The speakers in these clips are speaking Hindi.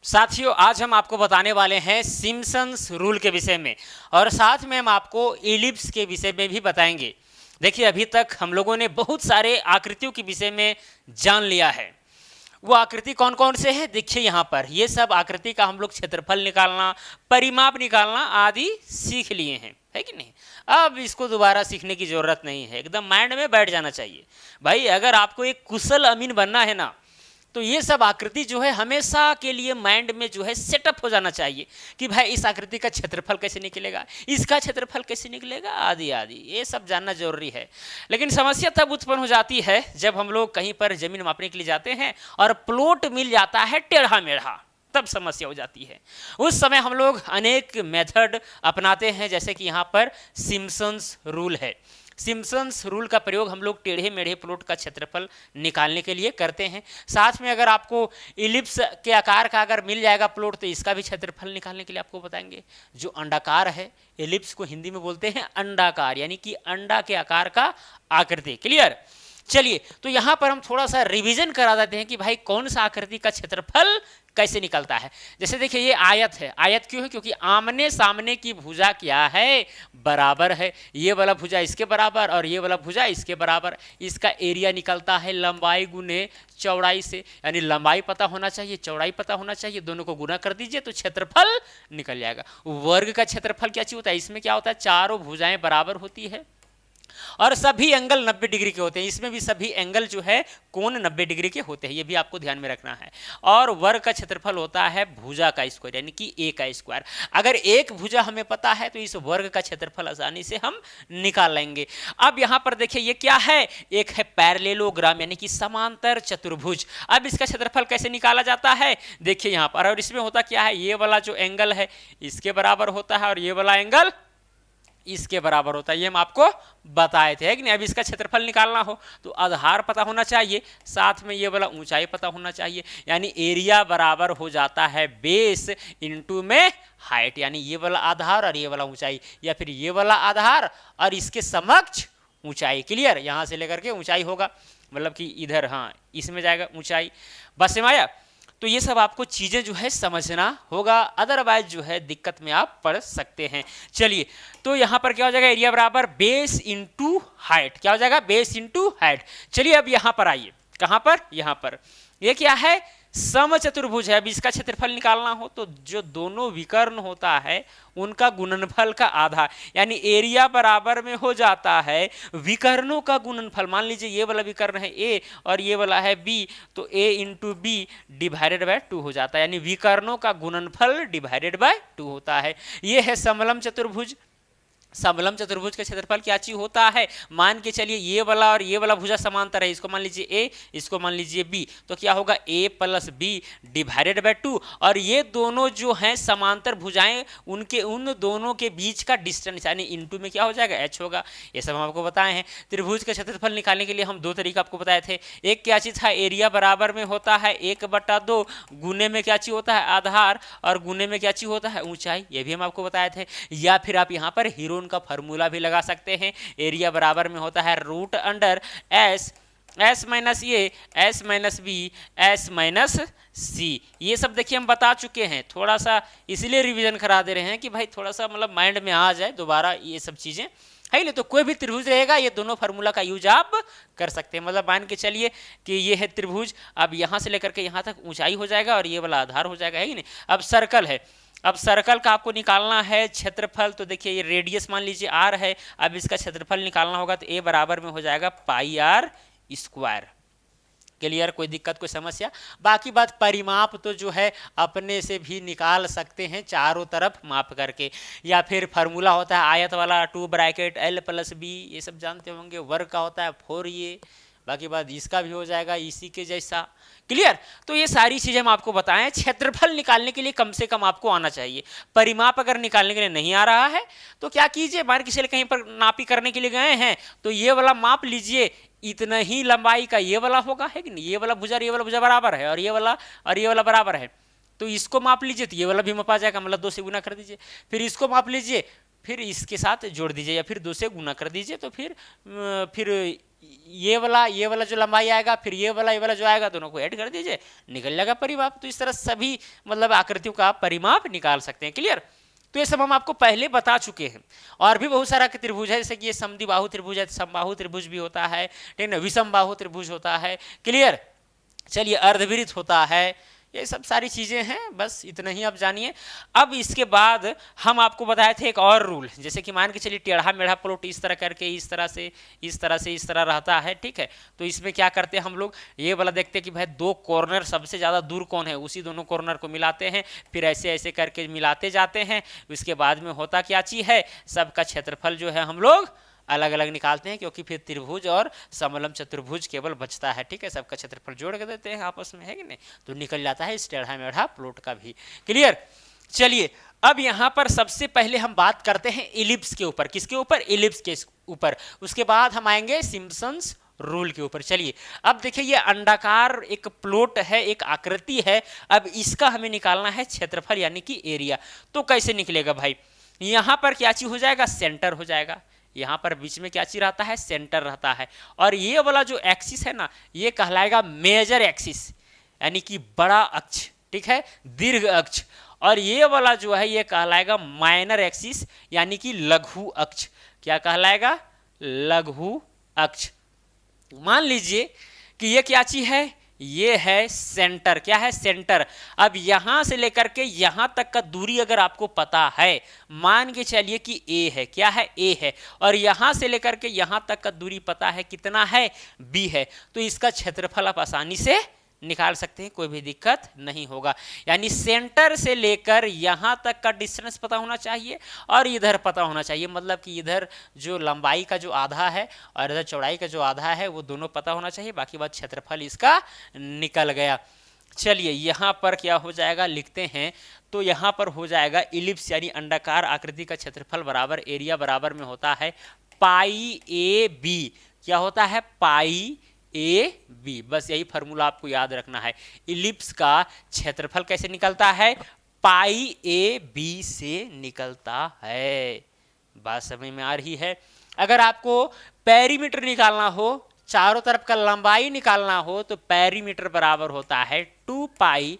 साथियों, आज हम आपको बताने वाले हैं सिम्पसन्स रूल के विषय में और साथ में हम आपको एलिप्स के विषय में भी बताएंगे। देखिए, अभी तक हम लोगों ने बहुत सारे आकृतियों के विषय में जान लिया है। वो आकृति कौन कौन से हैं देखिए यहाँ पर। ये सब आकृति का हम लोग क्षेत्रफल निकालना, परिमाप निकालना आदि सीख लिए हैं, है कि नहीं। अब इसको दोबारा सीखने की ज़रूरत नहीं है, एकदम माइंड में बैठ जाना चाहिए। भाई, अगर आपको एक कुशल अमीन बनना है ना, तो ये सब आकृति जो है हमेशा के लिए माइंड में जो है सेटअप हो जाना चाहिए कि भाई इस आकृति का क्षेत्रफल कैसे निकलेगा, इसका क्षेत्रफल कैसे निकलेगा, आदि आदि ये सब जानना जरूरी है। लेकिन समस्या तब उत्पन्न हो जाती है जब हम लोग कहीं पर जमीन मापने के लिए जाते हैं और प्लॉट मिल जाता है टेढ़ा मेढ़ा, तब समस्या हो जाती है। उस समय हम लोग अनेक मेथड अपनाते हैं, जैसे कि यहाँ पर सिम्पसन्स रूल है। सिम्पसन्स रूल का प्रयोग हम लोग टेढ़े मेढ़े प्लॉट का क्षेत्रफल निकालने के लिए करते हैं। साथ में अगर आपको इलिप्स के आकार का अगर मिल जाएगा प्लॉट, तो इसका भी क्षेत्रफल निकालने के लिए आपको बताएंगे। जो अंडाकार है, इलिप्स को हिंदी में बोलते हैं अंडाकार, यानी कि अंडा के आकार का आकृति। क्लियर। चलिए, तो यहाँ पर हम थोड़ा सा रिवीजन करा देते हैं कि भाई कौन सा आकृति का क्षेत्रफल कैसे निकलता है। जैसे देखिए, ये आयत है। आयत क्यों है? क्योंकि आमने सामने की भुजा क्या है, बराबर है। ये वाला भुजा इसके बराबर और ये वाला भुजा इसके बराबर। इसका एरिया निकलता है लंबाई गुने चौड़ाई से, यानी लंबाई पता होना चाहिए, चौड़ाई पता होना चाहिए, दोनों को गुना कर दीजिए तो क्षेत्रफल निकल जाएगा। वर्ग का क्षेत्रफल क्या चीज होता है? इसमें क्या होता है, चारों भुजाएं बराबर होती है और सभी एंगल 90 डिग्री के होते हैं। इसमें भी सभी एंगल जो है कोण 90 डिग्री के होते हैं, ये भी आपको ध्यान में रखना है। और वर्ग का क्षेत्रफल होता है भुजा का स्क्वायर, यानी कि ए का स्क्वायर। अगर एक भुजा हमें पता है तो इस वर्ग का क्षेत्रफल आसानी से हम निकाल लेंगे। अब यहाँ पर देखिए, ये क्या है, एक है पैरेललोग्राम, यानी कि समांतर चतुर्भुज। अब इसका क्षेत्रफल कैसे निकाला जाता है देखिए यहाँ पर। और इसमें होता क्या है, ये वाला जो एंगल है इसके बराबर होता है और ये वाला एंगल इसके बराबर होता है। ये हम आपको बताए थे, है कि नहीं। अब इसका क्षेत्रफल निकालना हो तो आधार पता होना चाहिए, साथ में ये वाला ऊंचाई पता होना चाहिए, यानी एरिया बराबर हो जाता है बेस इनटू में हाइट, यानी ये वाला आधार और ये वाला ऊंचाई, या फिर ये वाला आधार और इसके समक्ष ऊंचाई। क्लियर। यहाँ से लेकर के ऊंचाई होगा, मतलब कि इधर, हाँ, इसमें जाएगा ऊंचाई। बस में आया। तो ये सब आपको चीज़ें जो है समझना होगा, अदरवाइज जो है दिक्कत में आप पड़ सकते हैं। चलिए, तो यहाँ पर क्या हो जाएगा, एरिया बराबर बेस इनटू हाइट। क्या हो जाएगा, बेस इनटू हाइट। चलिए, अब यहाँ पर आइए। कहाँ पर? यहाँ पर। ये क्या है, समचतुर्भुज है। अब इसका क्षेत्रफल निकालना हो तो जो दोनों विकर्ण होता है उनका गुणनफल का आधा, यानी एरिया बराबर में हो जाता है विकर्णों का गुणनफल। मान लीजिए ये वाला विकर्ण है ए और ये वाला है बी, तो ए इंटू बी डिवाइडेड बाय 2 हो जाता है, यानी विकर्णों का गुणनफल डिवाइडेड बाय 2 होता है। ये है समलम चतुर्भुज। समलम चतुर्भुज का क्षेत्रफल क्या चीज होता है, मान के चलिए ये वाला और ये वाला भुजा समांतर है, इसको मान लीजिए ए, इसको मान लीजिए बी, तो क्या होगा ए प्लस बी डिवाइडेड बाय 2। और ये दोनों जो हैं समांतर भुजाएं, उनके उन दोनों के बीच का डिस्टेंस, यानी इनटू में क्या हो जाएगा, एच होगा। ये सब हम आपको बताए हैं। त्रिभुज का क्षेत्रफल निकालने के लिए हम दो तरीका आपको बताए थे। एक क्या चीज था, एरिया बराबर में होता है 1/2, गुने में क्या चीज होता है, आधार, और गुने में क्या चीज होता है, ऊंचाई। ये भी हम आपको बताए थे। या फिर आप यहाँ पर हीरोन का फॉर्मूला भी लगा सकते हैं। एरिया बराबर में होता है root under S, S minus A, S minus B, S minus C. ये सब देखिए हम बता चुके हैं, थोड़ा सा इसलिए रिवीजन करा दे रहे हैं कि भाई थोड़ा सा मतलब माइंड में आ जाए दोबारा ये सब चीजें, है ना। तो कोई भी त्रिभुज रहेगा, ये दोनों फार्मूला का यूज आप कर सकते हैं। मतलब मान के चलिए कि ये है त्रिभुज, अब यहाँ से लेकर के यहाँ तक ऊंचाई हो जाएगा और ये वाला आधार हो जाएगा, है कि नहीं। अब सर्कल है, अब सर्कल का आपको निकालना है क्षेत्रफल। तो देखिए, ये रेडियस मान लीजिए आर है, अब इसका क्षेत्रफल निकालना होगा तो ए बराबर में हो जाएगा पाई आर स्क्वायर। क्लियर। कोई दिक्कत, कोई समस्या? बाकी बात परिमाप तो जो है अपने से भी निकाल सकते हैं, चारों तरफ माप करके। या फिर फार्मूला होता है आयत वाला 2 ब्रैकेट L + B, ये सब जानते होंगे। वर्ग का होता है 4A, बाकी बात इसका भी हो जाएगा इसी के जैसा। क्लियर। तो ये सारी चीजें हम आपको बताएं। क्षेत्रफल निकालने के लिए कम से कम आपको आना चाहिए। परिमाप अगर निकालने के लिए नहीं आ रहा है तो क्या कीजिए, मान किसी कहीं पर नापी करने के लिए गए हैं तो ये वाला माप लीजिए, इतना ही लंबाई का ये वाला होगा, है कि नहीं। ये वाला भुजा और ये वाला भुजा बराबर है और ये वाला बराबर है, तो इसको माप लीजिए तो ये वाला भी मापा जाएगा, मतलब 2 से गुना कर दीजिए। फिर इसको माप लीजिए, फिर इसके साथ जोड़ दीजिए या फिर 2 से गुना कर दीजिए, तो फिर ये वाला जो लंबाई आएगा, फिर ये वाला जो आएगा, दोनों को ऐड कर दीजिए, निकल जाएगा परिमाप। तो इस तरह सभी मतलब आकृतियों का आप परिमाप निकाल सकते हैं। क्लियर? तो ये सब हम आपको पहले बता चुके हैं। और भी बहुत सारा त्रिभुज है, जैसे कि ये समद्विबाहु त्रिभुज है, समबाहु त्रिभुज भी होता है, ठीक है ना, विषमबाहु त्रिभुज होता है। क्लियर? चलिए, अर्धवृत्त होता है, ये सब सारी चीज़ें हैं, बस इतना ही आप जानिए। अब इसके बाद हम आपको बताए थे एक और रूल, जैसे कि मान के चलिए टेढ़ा मेढ़ा प्लॉट इस तरह करके इस तरह से इस तरह रहता है, ठीक है। तो इसमें क्या करते हैं हम लोग, ये वाला देखते हैं कि भाई दो कॉर्नर सबसे ज़्यादा दूर कौन है, उसी दोनों कॉर्नर को मिलाते हैं, फिर ऐसे ऐसे करके मिलाते जाते हैं। उसके बाद में होता क्या चीज़ है, सबका क्षेत्रफल जो है हम लोग अलग अलग निकालते हैं, क्योंकि फिर त्रिभुज और समलम चतुर्भुज केवल बचता है, ठीक है। सबका क्षेत्रफल जोड़ के देते हैं आपस में, है कि नहीं, तो निकल जाता है इस टेढ़ा मेढ़ा प्लॉट का भी। क्लियर? चलिए, अब यहाँ पर सबसे पहले हम बात करते हैं इलिप्स के ऊपर। किसके ऊपर? इलिप्स के ऊपर। उसके बाद हम आएंगे सिम्पसन्स रूल के ऊपर। चलिए, अब देखिए ये अंडाकार एक प्लॉट है, एक आकृति है। अब इसका हमें निकालना है क्षेत्रफल यानी कि एरिया। तो कैसे निकलेगा भाई? यहाँ पर क्या चीज हो जाएगा, सेंटर हो जाएगा। यहाँ पर बीच में क्या चीज रहता है, सेंटर रहता है। और ये वाला जो एक्सिस है ना, ये कहलाएगा मेजर एक्सिस यानी कि बड़ा अक्ष, ठीक है, दीर्घ अक्ष। और ये वाला जो है ये कहलाएगा माइनर एक्सिस यानी कि लघु अक्ष। क्या कहलाएगा? लघु अक्ष। मान लीजिए कि ये क्या चीज है, ये है सेंटर। क्या है? सेंटर। अब यहां से लेकर के यहां तक का दूरी अगर आपको पता है, मान के चलिए कि ए है। क्या है? ए है। और यहां से लेकर के यहां तक का दूरी पता है, कितना है? बी है। तो इसका क्षेत्रफल आप आसानी से निकाल सकते हैं, कोई भी दिक्कत नहीं होगा। यानी सेंटर से लेकर यहां तक का डिस्टेंस पता होना चाहिए और इधर पता होना चाहिए, मतलब कि इधर जो लंबाई का जो आधा है और इधर चौड़ाई का जो आधा है वो दोनों पता होना चाहिए। बाकी बात क्षेत्रफल इसका निकल गया। चलिए, यहाँ पर क्या हो जाएगा, लिखते हैं। तो यहाँ पर हो जाएगा इलिप्स यानी अंडाकार आकृति का क्षेत्रफल बराबर एरिया बराबर में होता है पाई ए बी। क्या होता है? पाई ए बी। बस यही फॉर्मूला आपको याद रखना है। इलिप्स का क्षेत्रफल कैसे निकलता है? पाई ए बी से निकलता है। बात समझ में आ रही है? अगर आपको पेरीमीटर निकालना हो, चारों तरफ का लंबाई निकालना हो, तो पेरीमीटर बराबर होता है 2 पाई,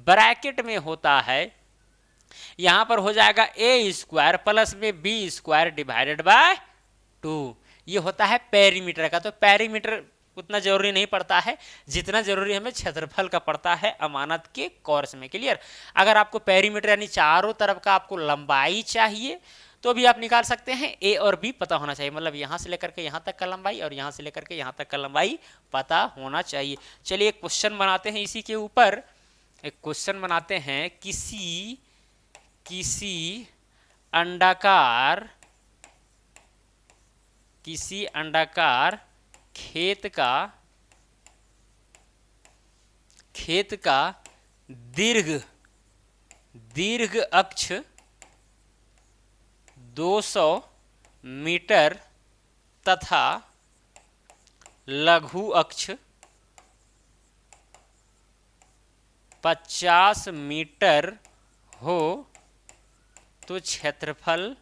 ब्रैकेट में होता है, यहां पर हो जाएगा ए स्क्वायर प्लस में बी स्क्वायर डिवाइडेड बाय 2। ये होता है पेरीमीटर का। तो पेरीमीटर उतना जरूरी नहीं पड़ता है जितना जरूरी हमें क्षेत्रफल का पड़ता है अमानत के कोर्स में। क्लियर? अगर आपको पेरीमीटर यानी चारों तरफ का आपको लंबाई चाहिए तो भी आप निकाल सकते हैं। ए और बी पता होना चाहिए, मतलब यहां से लेकर के यहां तक का लंबाई और यहां से लेकर के यहां तक का लंबाई पता होना चाहिए। चलिए, एक क्वेश्चन बनाते हैं इसी के ऊपर। एक क्वेश्चन बनाते हैं, किसी अंडाकार खेत का दीर्घ अक्ष 200 मीटर तथा लघु अक्ष 50 मीटर हो तो क्षेत्रफल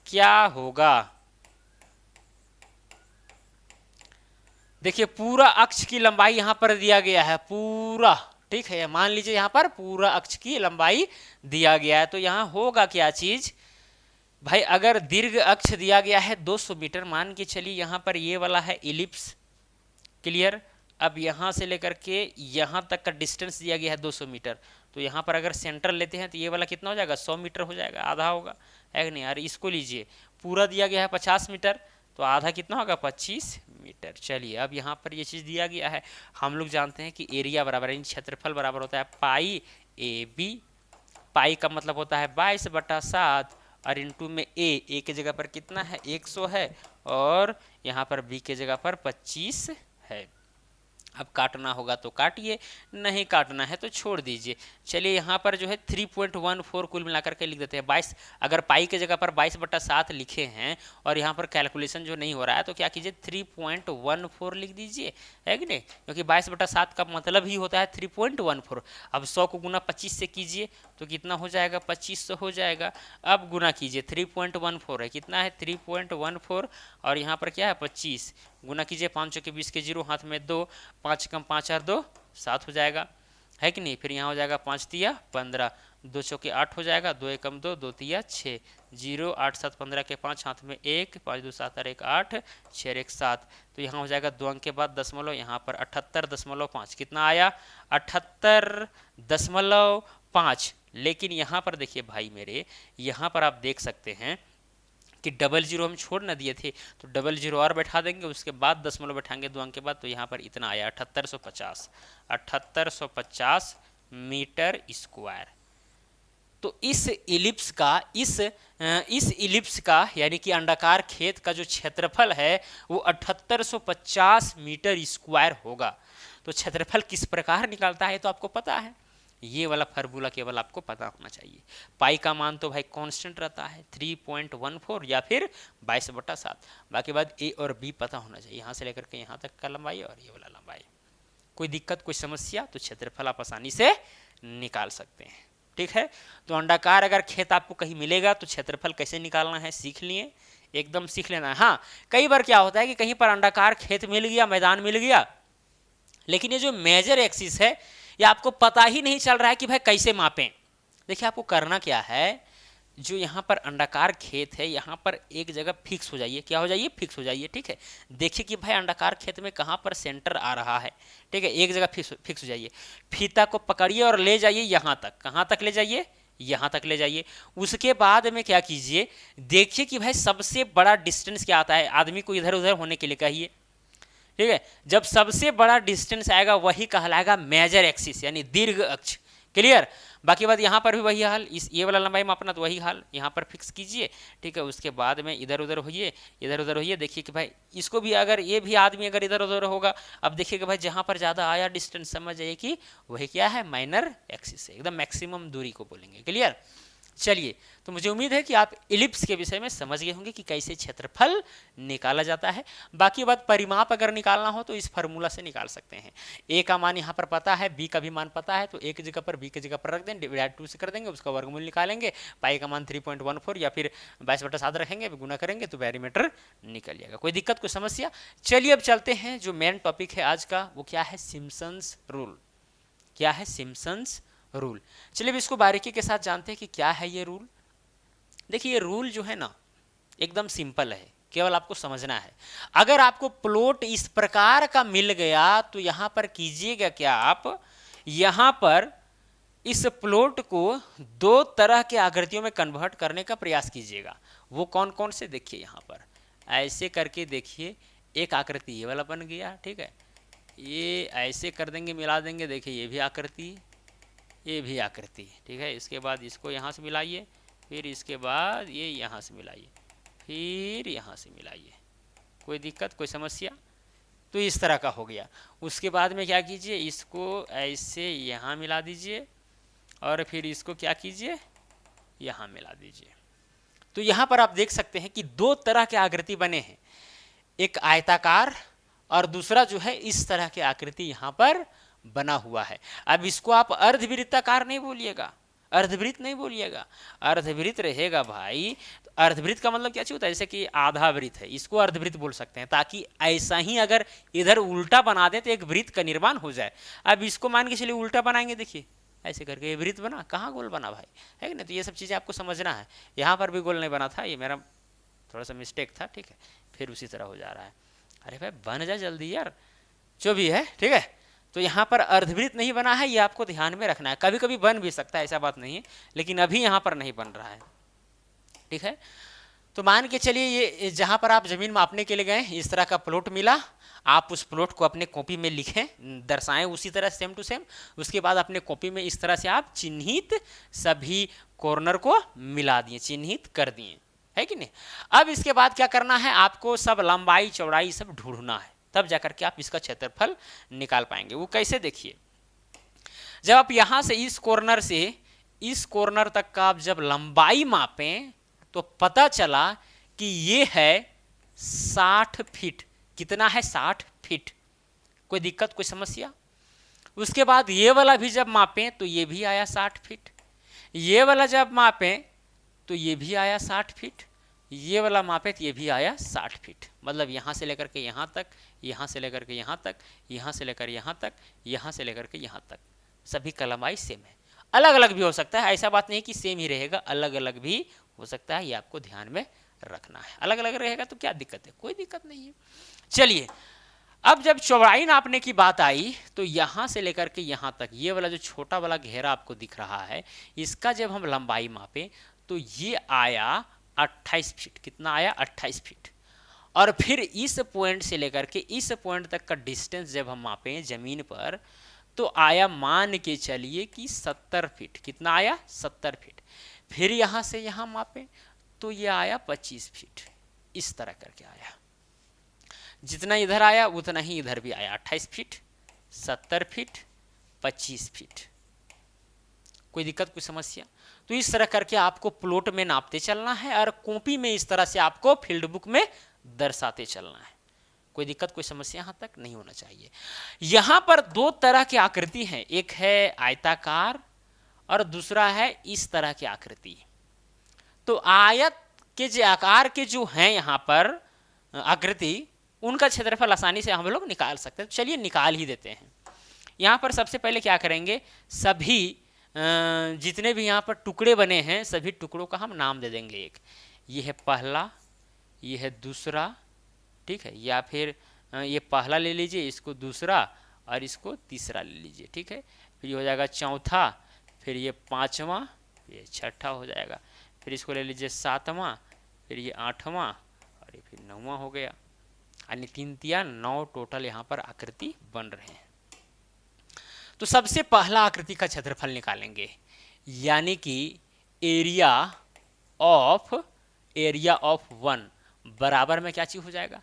क्या होगा? देखिए, पूरा अक्ष की लंबाई यहां पर दिया गया है, पूरा, ठीक है। मान लीजिए यहां पर पूरा अक्ष की लंबाई दिया गया है, तो यहां होगा क्या चीज भाई? अगर दीर्घ अक्ष दिया गया है 200 मीटर, मान के चलिए यहां पर ये वाला है इलिप्स। क्लियर? अब यहां से लेकर के यहां तक का डिस्टेंस दिया गया है 200 मीटर। तो यहां पर अगर सेंटर लेते हैं तो ये वाला कितना हो जाएगा? 100 मीटर हो जाएगा, आधा होगा, है कि नहीं यार? इसको लीजिए, पूरा दिया गया है 50 मीटर, तो आधा कितना होगा? 25 मीटर। चलिए, अब यहाँ पर ये चीज़ दिया गया है, हम लोग जानते हैं कि एरिया बराबर यानी क्षेत्रफल बराबर होता है पाई ए बी। पाई का मतलब होता है 22/7 और इंटू में ए की जगह पर कितना है? 100 है, और यहाँ पर बी के जगह पर 25 है। अब काटना होगा तो काटिए, नहीं काटना है तो छोड़ दीजिए। चलिए यहाँ पर जो है 3.14 कुल मिलाकर के लिख देते हैं 22। अगर पाई की जगह पर 22/7 लिखे हैं और यहाँ पर कैलकुलेशन जो नहीं हो रहा है तो क्या कीजिए 3.14 लिख दीजिए, है कि नहीं, क्योंकि 22/7 का मतलब ही होता है 3.14। अब 100 को गुना 25 से कीजिए तो कितना हो जाएगा, 2500 हो जाएगा। अब गुना कीजिए 3.14 है, कितना है 3.14 और यहाँ पर क्या है 25, गुना कीजिए 5 के 20 के 0 हाथ में 2, 5 कम 5 और 2 7 हो जाएगा, है कि नहीं। फिर यहाँ हो जाएगा 5 तिया 15, 2 चौके 8 हो जाएगा, 2 एकम 2, 2 तिया 6, 0 8 7 15 के 5 हाथ में 1, 5 2 7 और 1 8, 6 1 7। तो यहाँ हो जाएगा 2 अंक के बाद दशमलव, यहाँ पर 78.5 कितना आया 78.5। लेकिन यहाँ पर देखिए भाई मेरे, यहाँ पर आप देख सकते हैं कि 00 हम छोड़ न दिए थे तो 00 और बैठा देंगे, उसके बाद दशमलव बैठाएंगे 2 अंक के बाद, तो यहाँ पर इतना आया 7850 मीटर स्क्वायर। तो इस इलिप्स का यानी कि अंडाकार खेत का जो क्षेत्रफल है वो 7850 मीटर स्क्वायर होगा। तो क्षेत्रफल किस प्रकार निकलता है तो आपको पता है, ये वाला फार्मूला केवल आपको पता होना चाहिए। पाई का मान तो भाई कांस्टेंट रहता है 3.14 या फिर 22/7, बाकी बात ए और बी पता होना चाहिए, यहाँ से लेकर के यहाँ तक का लंबाई और ये वाला लंबाई। कोई दिक्कत कोई समस्या तो क्षेत्रफल आप आसानी से निकाल सकते हैं, ठीक है। तो अंडाकार अगर खेत आपको कहीं मिलेगा तो क्षेत्रफल कैसे निकालना है सीख लिए, एकदम सीख लेना है। हाँ, कई बार क्या होता है कि कहीं पर अंडाकार खेत मिल गया, मैदान मिल गया, लेकिन ये जो मेजर एक्सिस है ये आपको पता ही नहीं चल रहा है कि भाई कैसे मापें। देखिए आपको करना क्या है, जो यहाँ पर अंडाकार खेत है यहाँ पर एक जगह फिक्स हो जाइए, क्या हो जाइए फिक्स हो जाइए, ठीक है। देखिए कि भाई अंडाकार खेत में कहाँ पर सेंटर आ रहा है, ठीक है, एक जगह फिक्स हो जाइए, फीता को पकड़िए और ले जाइए यहाँ तक, कहाँ तक ले जाइए, यहाँ तक ले जाइए। उसके बाद में क्या कीजिए, देखिए कि भाई सबसे बड़ा डिस्टेंस क्या आता है, आदमी को इधर उधर होने के लिए कहिए, ठीक है। जब सबसे बड़ा डिस्टेंस आएगा वही कहलाएगा मेजर एक्सिस यानी दीर्घ अक्ष, क्लियर। बाकी बात यहाँ पर भी वही हाल, इस ये वाला लंबाई मापना तो वही हाल, यहाँ पर फिक्स कीजिए, ठीक है। उसके बाद में इधर उधर होइए, इधर उधर होइए, देखिए कि भाई इसको भी अगर ये भी आदमी अगर इधर उधर होगा, अब देखिए कि भाई जहाँ पर ज़्यादा आया डिस्टेंस समझ जाइए कि वही क्या है माइनर एक्सिस है, एकदम मैक्सिमम दूरी को बोलेंगे, क्लियर। चलिए, तो मुझे उम्मीद है कि आप इलिप्स के विषय में समझ गए होंगे कि कैसे क्षेत्रफल निकाला जाता है। बाकी बात परिमाप अगर निकालना हो तो इस फार्मूला से निकाल सकते हैं। ए का मान यहाँ पर पता है, बी का भी मान पता है, तो ए की जगह पर बी की जगह पर रख दें, डिवाइड 2 से कर देंगे, उसका वर्गमूल निकालेंगे, पाई का मान 3.14 या फिर 22/7 रखेंगे, गुना करेंगे तो पेरीमीटर निकल जाएगा। कोई दिक्कत कोई समस्या। चलिए अब चलते हैं, जो मेन टॉपिक है आज का वो क्या है, सिम्पसन्स रूल। क्या है सिम्पसन्स रूल। चलिए अब इसको बारीकी के साथ जानते हैं कि क्या है ये रूल। देखिए ये रूल जो है ना एकदम सिंपल है, केवल आपको समझना है। अगर आपको प्लॉट इस प्रकार का मिल गया तो यहां पर कीजिएगा क्या, आप यहां पर इस प्लॉट को 2 तरह के आकृतियों में कन्वर्ट करने का प्रयास कीजिएगा। वो कौन कौन से, देखिए यहां पर ऐसे करके देखिए, एक आकृति ये वाला बन गया, ठीक है, ये ऐसे कर देंगे मिला देंगे, देखिए ये भी आकृति, ये भी आकृति, ठीक है। इसके बाद इसको यहाँ से मिलाइए, फिर इसके बाद ये यहाँ से मिलाइए, फिर यहाँ से मिलाइए, कोई दिक्कत कोई समस्या। तो इस तरह का हो गया। उसके बाद में क्या कीजिए, इसको ऐसे यहाँ मिला दीजिए और फिर इसको क्या कीजिए यहाँ मिला दीजिए। तो यहाँ पर आप देख सकते हैं कि 2 तरह के आकृति बने हैं, एक आयताकार और दूसरा जो है इस तरह की आकृति यहाँ पर बना हुआ है। अब इसको आप अर्धवृत्ताकार नहीं बोलिएगा, अर्धवृत्त नहीं बोलिएगा, अर्धवृत्त रहेगा भाई। तो अर्धवृत्त का मतलब क्या होता है, जैसे कि आधा वृत्त है, इसको अर्धवृत्त बोल सकते हैं, ताकि ऐसा ही अगर इधर उल्टा बना दें तो एक वृत्त का निर्माण हो जाए। अब इसको मान के चलिए उल्टा बनाएंगे, देखिए ऐसे करके ये वृत्त बना, कहाँ गोल बना भाई, है कि नहीं। तो ये सब चीज़ें आपको समझना है। यहाँ पर भी गोल नहीं बना था, ये मेरा थोड़ा सा मिस्टेक था, ठीक है, फिर उसी तरह हो जा रहा है। अरे भाई बन जा जल्दी यार, जो भी है, ठीक है। तो यहाँ पर अर्धवृत्त नहीं बना है, ये आपको ध्यान में रखना है। कभी कभी बन भी सकता है, ऐसा बात नहीं है, लेकिन अभी यहाँ पर नहीं बन रहा है, ठीक है। तो मान के चलिए ये जहाँ पर आप जमीन मापने के लिए गए, इस तरह का प्लॉट मिला, आप उस प्लॉट को अपने कॉपी में लिखें, दर्शाएं उसी तरह सेम टू सेम। उसके बाद अपने कॉपी में इस तरह से आप चिन्हित सभी कॉर्नर को मिला दिए, चिन्हित कर दिए, है कि नहीं। अब इसके बाद क्या करना है, आपको सब लंबाई चौड़ाई सब ढूंढना है, तब जाकर के आप इसका क्षेत्रफल निकाल पाएंगे। वो कैसे, देखिए, जब आप यहाँ से इस कॉर्नर से इस कॉर्नर तक का आप जब लंबाई मापें तो पता चला कि ये है 60 फीट। कितना है? 60 फीट। कोई दिक्कत, कोई समस्या? उसके बाद ये वाला भी जब मापें तो ये भी आया 60 फीट। ये वाला जब मापें तो ये भी आया 60 फीट। ये वाला मापे तो ये भी आया 60 फीट। मतलब यहाँ से लेकर के यहाँ तक, यहाँ से लेकर के यहाँ तक, यहाँ से लेकर यहाँ तक, यहाँ से लेकर के यहाँ तक, सभी का लंबाई सेम है। अलग अलग भी हो सकता है, ऐसा बात नहीं कि सेम ही रहेगा, अलग अलग भी हो सकता है। ये आपको ध्यान में रखना है। अलग अलग रहेगा तो क्या दिक्कत है? कोई दिक्कत नहीं है। चलिए, अब जब चौड़ाई नापने की बात आई तो यहाँ से लेकर के यहाँ तक, ये वाला जो छोटा वाला घेरा आपको दिख रहा है, इसका जब हम लंबाई मापें तो ये आया 28 फीट। कितना आया? 28 फीट। और फिर इस पॉइंट से लेकर के इस पॉइंट तक का डिस्टेंस जब हम मापें जमीन पर तो आया, मान के चलिए कि 70 फीट। कितना आया? 70 फीट। फिर यहाँ से यहाँ मापें तो ये आया 25 फीट। इस तरह करके आया, जितना इधर आया उतना ही इधर भी आया। 28 फीट, 70 फीट, 25 फीट। कोई दिक्कत, कोई समस्या? तो इस तरह करके आपको प्लॉट में नापते चलना है और कॉपी में इस तरह से आपको फील्ड बुक में दर्शाते चलना है। कोई दिक्कत, कोई समस्या यहाँ तक नहीं होना चाहिए। यहाँ पर दो तरह की आकृति हैं, एक है आयताकार और दूसरा है इस तरह की आकृति। तो आयत के जो आकार के जो हैं यहाँ पर आकृति, उनका क्षेत्रफल आसानी से हम लोग निकाल सकते हैं। तो चलिए निकाल ही देते हैं। यहाँ पर सबसे पहले क्या करेंगे, सभी जितने भी यहाँ पर टुकड़े बने हैं सभी टुकड़ों का हम नाम दे देंगे। एक ये है पहला, ये है दूसरा, ठीक है, या फिर ये पहला ले लीजिए, इसको दूसरा और इसको तीसरा ले लीजिए, ठीक है। फिर ये हो जाएगा चौथा, फिर ये पाँचवा, ये छठा हो जाएगा, फिर इसको ले लीजिए सातवां, फिर ये आठवां और ये फिर नौवां हो गया। यानी 3 तिया 9 टोटल यहाँ पर आकृति बन रहे हैं। तो सबसे पहला आकृति का क्षेत्रफल निकालेंगे, यानी कि एरिया ऑफ 1 बराबर में क्या चीज हो जाएगा।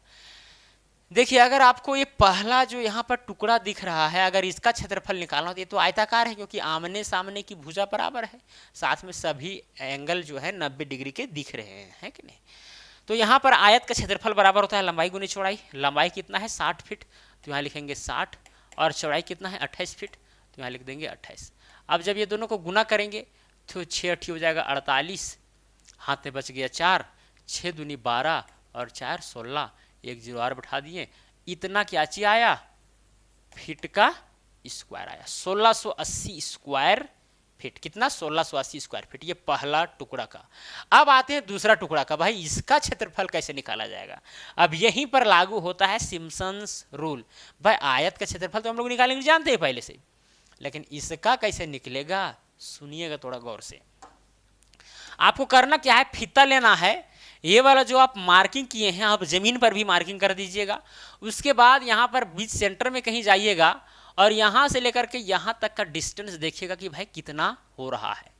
देखिए, अगर आपको ये पहला जो यहाँ पर टुकड़ा दिख रहा है, अगर इसका क्षेत्रफल निकालना हो तो ये तो आयताकार है, क्योंकि आमने सामने की भुजा बराबर है, साथ में सभी एंगल जो है 90 डिग्री के दिख रहे हैं, है कि नहीं। तो यहाँ पर आयत का क्षेत्रफल बराबर होता है लंबाई गुनी चौड़ाई। लंबाई कितना है? 60 फीट, तो यहाँ लिखेंगे 60, और चौड़ाई कितना है? 28 फीट, तो यहाँ लिख देंगे 28। अब जब ये दोनों को गुना करेंगे तो 6 8 हो जाएगा 48, हाथ में बच गया 4, 6 दूनी 12 और 4 16, एक जीरो और बैठा दिए। इतना क्या चीज आया? फीट का स्क्वायर आया, 1680 स्क्वायर फीट। कितना? 1680 स्क्वायर फीट। ये पहला टुकड़ा का। अब आते हैं दूसरा टुकड़ा का। भाई इसका क्षेत्रफल कैसे निकाला जाएगा? अब यहीं पर लागू होता है सिम्पसन्स रूल। भाई आयत का क्षेत्रफल तो हम लोग निकालेंगे, जानते हैं पहले से, लेकिन इसका कैसे निकलेगा सुनिएगा थोड़ा गौर से। आपको करना क्या है, फीता लेना है, ये वाला जो आप मार्किंग किए हैं आप जमीन पर भी मार्किंग कर दीजिएगा। उसके बाद यहाँ पर बीच सेंटर में कहीं जाइएगा और यहाँ से लेकर के यहाँ तक का डिस्टेंस देखिएगा कि भाई कितना हो रहा है,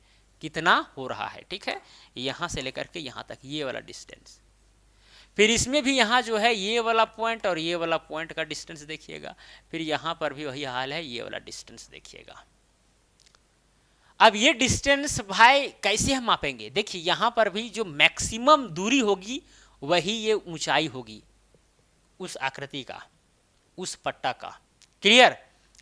कितना हो रहा है, ठीक है। यहाँ से लेकर के यहाँ तक ये वाला डिस्टेंस, फिर इसमें भी यहाँ जो है ये वाला पॉइंट और ये वाला पॉइंट का डिस्टेंस देखिएगा, फिर यहाँ पर भी वही हाल है, ये वाला डिस्टेंस देखिएगा। अब ये डिस्टेंस भाई कैसे हम मापेंगे? देखिए यहाँ पर भी जो मैक्सिमम दूरी होगी वही ये ऊंचाई होगी उस आकृति का, उस पट्टा का। क्लियर?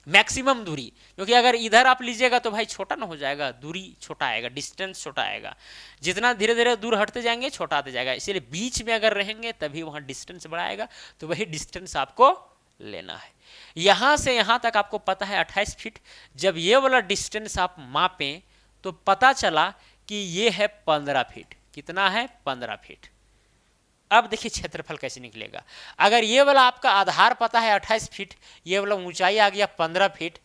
मैक्सिमम दूरी, क्योंकि अगर इधर आप लीजिएगा तो भाई छोटा ना हो जाएगा, दूरी छोटा आएगा, डिस्टेंस छोटा आएगा। जितना धीरे धीरे दूर हटते जाएंगे छोटा आते जाएगा, इसीलिए बीच में अगर रहेंगे तभी वहाँ डिस्टेंस बड़ा आएगा। तो वही डिस्टेंस आपको लेना है। यहाँ से यहाँ तक आपको पता है 28 फीट। जब ये वाला डिस्टेंस आप मापें तो पता चला कि ये है 15 फीट। कितना है? 15 फीट। अब देखिए क्षेत्रफल कैसे निकलेगा। अगर ये वाला आपका आधार पता है 28 फीट, ये वाला ऊंचाई आ गया 15 फीट,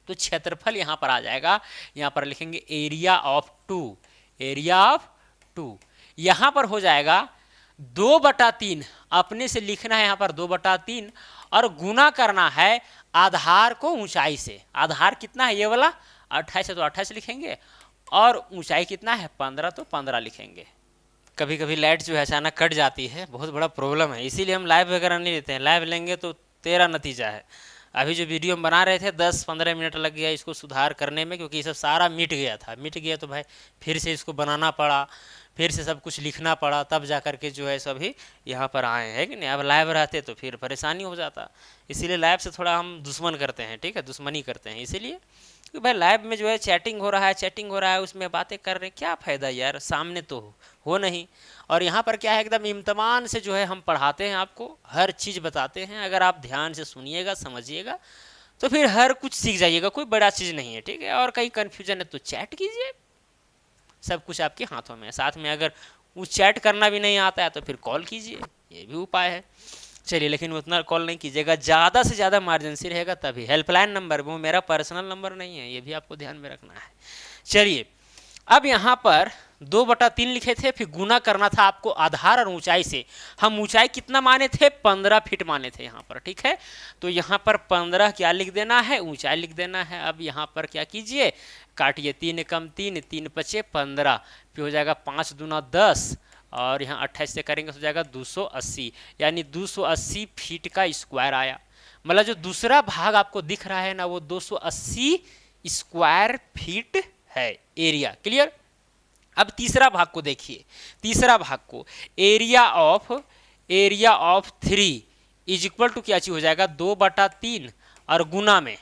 तो क्षेत्रफल यहाँ पर आ जाएगा। यहाँ पर लिखेंगे एरिया ऑफ 2, एरिया ऑफ 2। यहाँ पर हो जाएगा 2/3, अपने से लिखना है यहाँ पर 2/3 और गुना करना है आधार को ऊंचाई से। आधार कितना है? ये वाला 28 है तो 28 लिखेंगे, और ऊंचाई कितना है? 15, तो 15 लिखेंगे। कभी कभी लाइट जो है अचानक कट जाती है, बहुत बड़ा प्रॉब्लम है, इसीलिए हम लाइव वगैरह नहीं लेते हैं। लाइव लेंगे तो तेरा नतीजा है। अभी जो वीडियो हम बना रहे थे 10-15 मिनट लग गया इसको सुधार करने में, क्योंकि ये सब सारा मिट गया था। मिट गया तो भाई फिर से इसको बनाना पड़ा, फिर से सब कुछ लिखना पड़ा, तब जा कर के जो है सभी यहाँ पर आए हैं कि नहीं। अब लाइव रहते तो फिर परेशानी हो जाता, इसीलिए लाइव से थोड़ा हम दुश्मन करते हैं, ठीक है, दुश्मनी करते हैं इसीलिए कि भाई लाइव में जो है चैटिंग हो रहा है, उसमें बातें कर रहे हैं, क्या फ़ायदा यार, सामने तो हो नहीं। और यहाँ पर क्या है, एकदम इम्तमान से जो है हम पढ़ाते हैं, आपको हर चीज़ बताते हैं। अगर आप ध्यान से सुनिएगा, समझिएगा, तो फिर हर कुछ सीख जाइएगा, कोई बड़ा चीज़ नहीं है, ठीक है। और कहीं कन्फ्यूजन है तो चैट कीजिए, सब कुछ आपके हाथों में है। साथ में अगर वो चैट करना भी नहीं आता है तो फिर कॉल कीजिए, ये भी उपाय है। चलिए, लेकिन उतना कॉल नहीं कीजिएगा, ज़्यादा से ज़्यादा इमरजेंसी रहेगा तभी। हेल्पलाइन नंबर वो मेरा पर्सनल नंबर नहीं है, ये भी आपको ध्यान में रखना है। चलिए, अब यहाँ पर 2/3 लिखे थे, फिर गुना करना था आपको आधार और ऊंचाई से। हम ऊंचाई कितना माने थे, 15 फीट माने थे यहाँ पर, ठीक है। तो यहाँ पर 15 क्या लिख देना है, ऊंचाई लिख देना है। अब यहाँ पर क्या कीजिए, काटिए, 3 कम 3, 3 पचे 15, फिर हो जाएगा 5 दूना 10, और यहाँ 28 से करेंगे तो हो जाएगा 280, यानी 280 फीट का स्क्वायर आया। मतलब जो दूसरा भाग आपको दिख रहा है ना, वो 280 स्क्वायर फीट है एरिया। क्लियर। अब तीसरा भाग को देखिए, तीसरा भाग को area of 3 is equal to क्या चीज हो जाएगा, 2/3 और गुना में।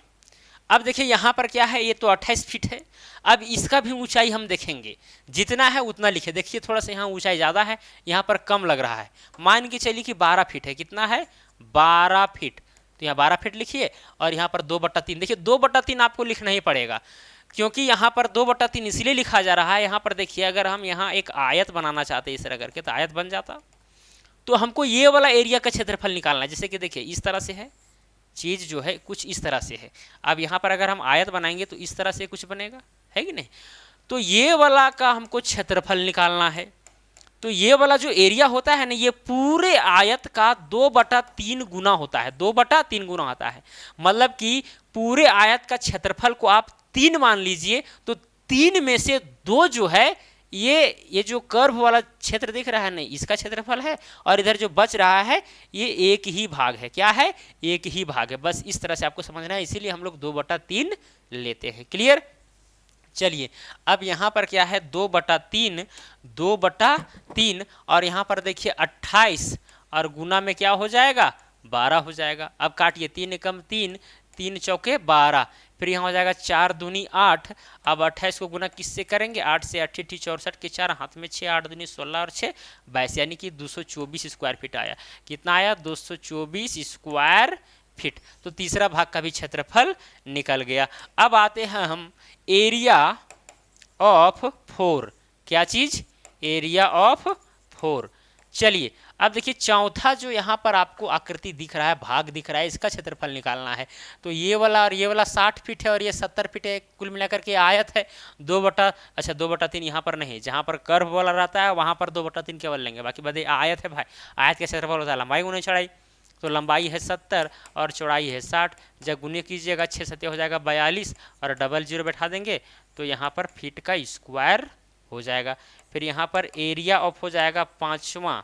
अब देखिए यहाँ पर क्या है, ये तो 28 फीट है। अब इसका भी ऊंचाई हम देखेंगे, जितना है उतना लिखे। देखिए थोड़ा सा यहाँ ऊंचाई ज़्यादा है, यहाँ पर कम लग रहा है। मान के चलिए कि 12 फीट है, कितना है, 12 फीट। तो यहाँ 12 फीट लिखिए, और यहाँ पर 2/3। देखिए 2/3 आपको लिखना ही पड़ेगा, क्योंकि यहाँ पर 2/3 इसलिए लिखा जा रहा है। यहाँ पर देखिए, अगर हम यहाँ एक आयत बनाना चाहते हैं इस तरह करके, तो आयत बन जाता। तो हमको ये वाला एरिया का क्षेत्रफल निकालना है। जैसे कि देखिए इस तरह से है चीज़, जो है कुछ इस तरह से है। अब यहाँ पर अगर हम आयत बनाएंगे तो इस तरह से कुछ बनेगा, है कि नहीं। तो ये वाला का हमको क्षेत्रफल निकालना है। तो ये वाला जो एरिया होता है ना, ये पूरे आयत का 2/3 गुना होता है, 2/3 गुना होता है। मतलब कि पूरे आयत का क्षेत्रफल को आप 3 मान लीजिए, तो 3 में से 2 जो है, ये जो कर्व वाला क्षेत्र दिख रहा है ना, इसका क्षेत्रफल है, और इधर जो बच रहा है ये एक ही भाग है। क्या है, एक ही भाग है। बस इस तरह से आपको समझना है, इसीलिए हम लोग 2/3 लेते हैं। क्लियर। चलिए, अब यहाँ पर क्या है, 2/3 और यहाँ पर देखिए 28, और गुना में क्या हो जाएगा, 12 हो जाएगा। अब काटिए, 3 कम 3, 3 चौके 12, फिर यहाँ हो जाएगा 4 दूनी 8। अब 28 को गुना किससे करेंगे, 8 से 8 64 के 4, हाथ में 6, 8 दूनी 16 और 6 22, यानी कि 224 स्क्वायर फीट आया। कितना आया, 224 स्क्वायर फीट। तो तीसरा भाग का भी क्षेत्रफल निकल गया। अब आते हैं हम एरिया ऑफ 4। क्या चीज, एरिया ऑफ 4। चलिए, अब देखिए चौथा जो यहाँ पर आपको आकृति दिख रहा है, भाग दिख रहा है, इसका क्षेत्रफल निकालना है। तो ये वाला और ये वाला 60 फीट है, और ये 70 फीट है। कुल मिलाकर के आयत है 2/3 यहाँ पर नहीं, जहाँ पर कर्व वाला रहता है वहाँ पर 2/3 केवल लेंगे, बाकी बदे आयत है भाई। आयत का क्षेत्रफल होता है लंबाई गुने चौड़ाई। तो लंबाई है 70 और चौड़ाई है 60। जब गुने कीजिएगा 6 7 हो जाएगा 42, और डबल 0 बैठा देंगे तो यहाँ पर फीट का स्क्वायर हो जाएगा। फिर यहाँ पर एरिया ऑफ हो जाएगा 5वां,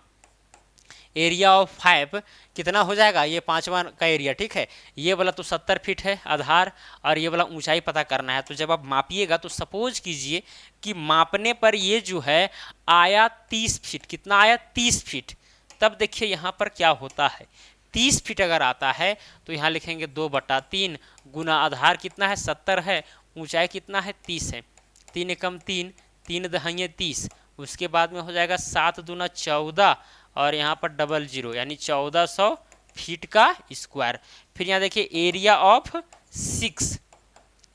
एरिया ऑफ 5 कितना हो जाएगा, ये 5वां का एरिया, ठीक है। ये वाला तो 70 फीट है आधार, और ये वाला ऊंचाई पता करना है। तो जब आप मापिएगा तो सपोज कीजिए कि मापने पर ये जो है आया 30 फीट। कितना आया, 30 फीट। तब देखिए यहाँ पर क्या होता है, 30 फीट अगर आता है तो यहाँ लिखेंगे 2/3 गुना आधार कितना है, 70 है, ऊंचाई कितना है, 30 है। 3 कम 3, 3 दहाइए 30। उसके बाद में हो जाएगा 7 दूना 14, और यहाँ पर डबल 0, यानी 1400 फीट का स्क्वायर। फिर यहाँ देखिए एरिया ऑफ 6,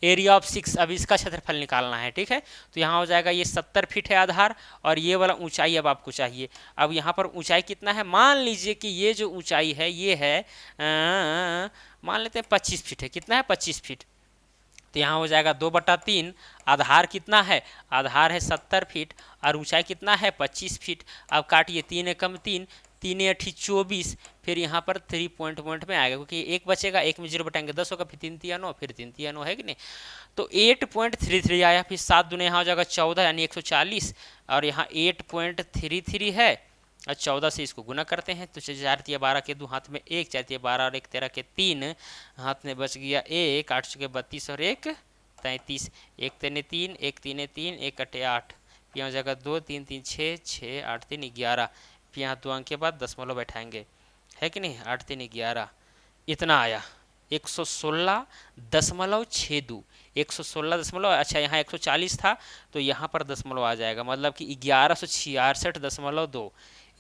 एरिया ऑफ 6। अब इसका क्षेत्रफल निकालना है, ठीक है। तो यहाँ हो जाएगा, ये 70 फीट है आधार, और ये वाला ऊंचाई अब आपको चाहिए। अब यहाँ पर ऊंचाई कितना है, मान लीजिए कि ये जो ऊंचाई है ये है मान लेते हैं 25 फीट है। कितना है, 25 फीट। तो यहाँ हो जाएगा 2/3, आधार कितना है, आधार है 70 फीट, और ऊंचाई कितना है, 25 फीट। अब काटिए, 3 कम 3, 3 8 24, फिर यहाँ पर 3 पॉइंट में आएगा, क्योंकि एक बचेगा, एक में 0 बटाएंगे 10 होगा, फिर 3 3 9, फिर 3 3 9, है कि नहीं। तो 8.33 आया। फिर 7 दूने यहाँ हो जाएगा 14, यानी 140, और यहाँ 8.33 है, और 14 से इसको गुना करते हैं तो 4 तिया 12 के 2 हाथ में 1, 4 तिया 12 और 1 13 के 3 हाथ में बच गया 1, 8 के 32 और 1 33, 1 3 3, 1 3 3, 1 8 8, यहाँ जगह 2 3 3 6, 6 8 3 11, फिर यहाँ 2 अंक के बाद दशमलव बैठाएंगे, है कि नहीं, 8 3 11, इतना आया 116.62, 116 अच्छा यहाँ 140 था तो यहाँ पर दशमलव आ जाएगा, मतलब कि 1166.2,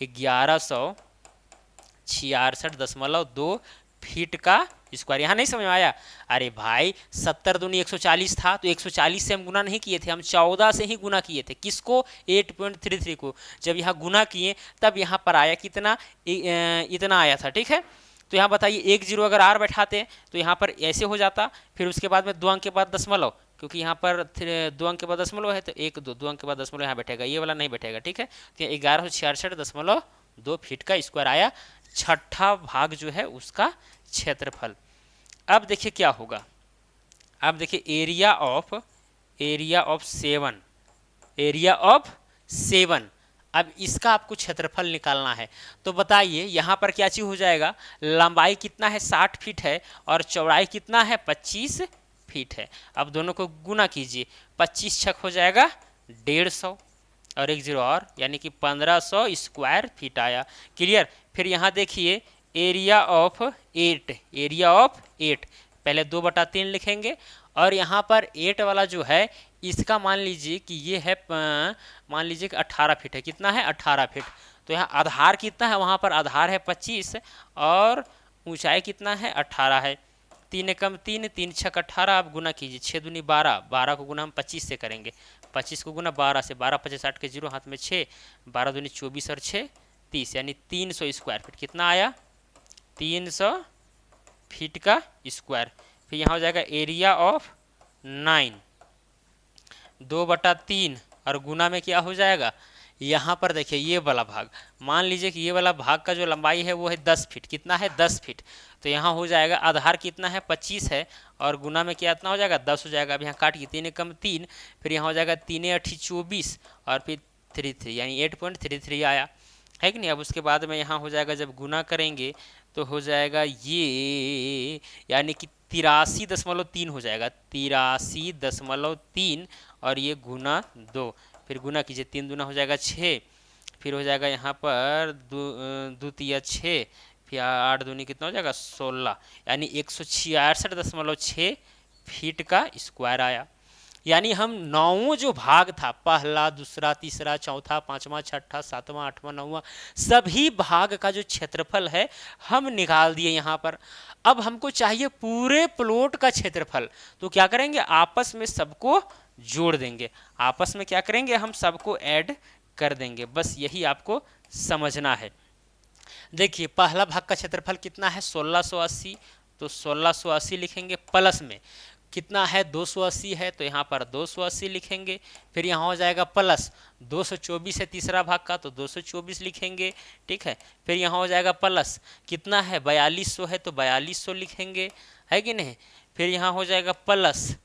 1166.2 फीट का स्क्वायर। यहाँ नहीं समझ में आया? अरे भाई 70 दूनी 140 था तो 140 से हम गुना नहीं किए थे, हम 14 से ही गुना किए थे। किसको? 8.33 को। जब यहाँ गुना किए तब यहाँ पर आया कितना, इतना आया था, ठीक है। तो यहाँ बताइए 1 0 अगर आर बैठाते तो यहाँ पर ऐसे हो जाता, फिर उसके बाद में 2 अंक के बाद दशमलव, क्योंकि यहाँ पर 2 अंक के बाद दशमलव है तो 1 2 अंक के बाद दशमलव यहाँ बैठेगा, ये वाला नहीं बैठेगा, ठीक है। तो 1166.2 फीट का स्क्वायर आया, छठा भाग जो है उसका क्षेत्रफल। अब देखिए क्या होगा, अब देखिए एरिया ऑफ 7, अब इसका आपको क्षेत्रफल निकालना है। तो बताइए यहाँ पर क्या चीज हो जाएगा, लंबाई कितना है 60 फीट है और चौड़ाई कितना है 25 फीट है। अब दोनों को गुना कीजिए, 25 छक हो जाएगा 150 और 1 0 और, यानी कि 1500 स्क्वायर फीट आया। क्लियर? फिर यहाँ देखिए एरिया ऑफ 8, पहले 2/3 लिखेंगे और यहाँ पर 8 वाला जो है इसका मान लीजिए कि ये है, मान लीजिए कि 18 फीट है। कितना है? 18 फीट। तो यहाँ आधार कितना है, वहाँ पर आधार है 25 और ऊंचाई कितना है 18 है। 3 कम 3, 3 छक 18, आप गुना कीजिए, 6 दूनी 12, 12 को गुना हम 25 से करेंगे, 25 को गुना 12 से, 12 25 60 के 0 हाथ में 6, 12 दूनी 24 और 6 30, यानी 300 स्क्वायर फीट। कितना आया? 300 फीट का स्क्वायर। फिर यहाँ हो जाएगा एरिया ऑफ 9, 2/3 और गुना में क्या हो जाएगा, यहाँ पर देखिए ये वाला भाग, मान लीजिए कि ये वाला भाग का जो लंबाई है वो है 10 फीट। कितना है? 10 फीट। तो यहाँ हो जाएगा आधार कितना है 25 है और गुना में क्या इतना हो जाएगा 10 हो जाएगा। अब यहाँ काटिए, 3 कम 3, फिर यहाँ हो जाएगा 3 8 24 और फिर 33, यानी 8.33 आया, है कि नहीं। अब उसके बाद में यहाँ हो जाएगा, जब गुना करेंगे तो हो जाएगा ये, यानी कि 83.3 हो जाएगा, 83.3 और ये गुना 2, फिर गुना कीजिए, 3 दूना हो जाएगा 6, फिर हो जाएगा यहाँ पर 2 तिया 6, फिर 8 दूनी कितना हो जाएगा 16, यानी 166.6 फीट का स्क्वायर आया। यानी हम 9 जो भाग था, पहला दूसरा तीसरा चौथा पांचवा छठा सातवां आठवां नौवां, सभी भाग का जो क्षेत्रफल है हम निकाल दिए यहाँ पर। अब हमको चाहिए पूरे प्लॉट का क्षेत्रफल, तो क्या करेंगे, आपस में सबको जोड़ देंगे, आपस में क्या करेंगे, हम सबको ऐड कर देंगे। बस यही आपको समझना है। देखिए पहला भाग का क्षेत्रफल कितना है 1680, तो 1680 लिखेंगे, प्लस में कितना है 280 है तो यहाँ पर 280 लिखेंगे, फिर यहाँ हो जाएगा प्लस 224 है तीसरा भाग का तो 224 लिखेंगे, ठीक है। फिर यहाँ हो जाएगा प्लस कितना है 4200 है तो 4200 लिखेंगे, है कि नहीं। फिर यहाँ हो जाएगा प्लस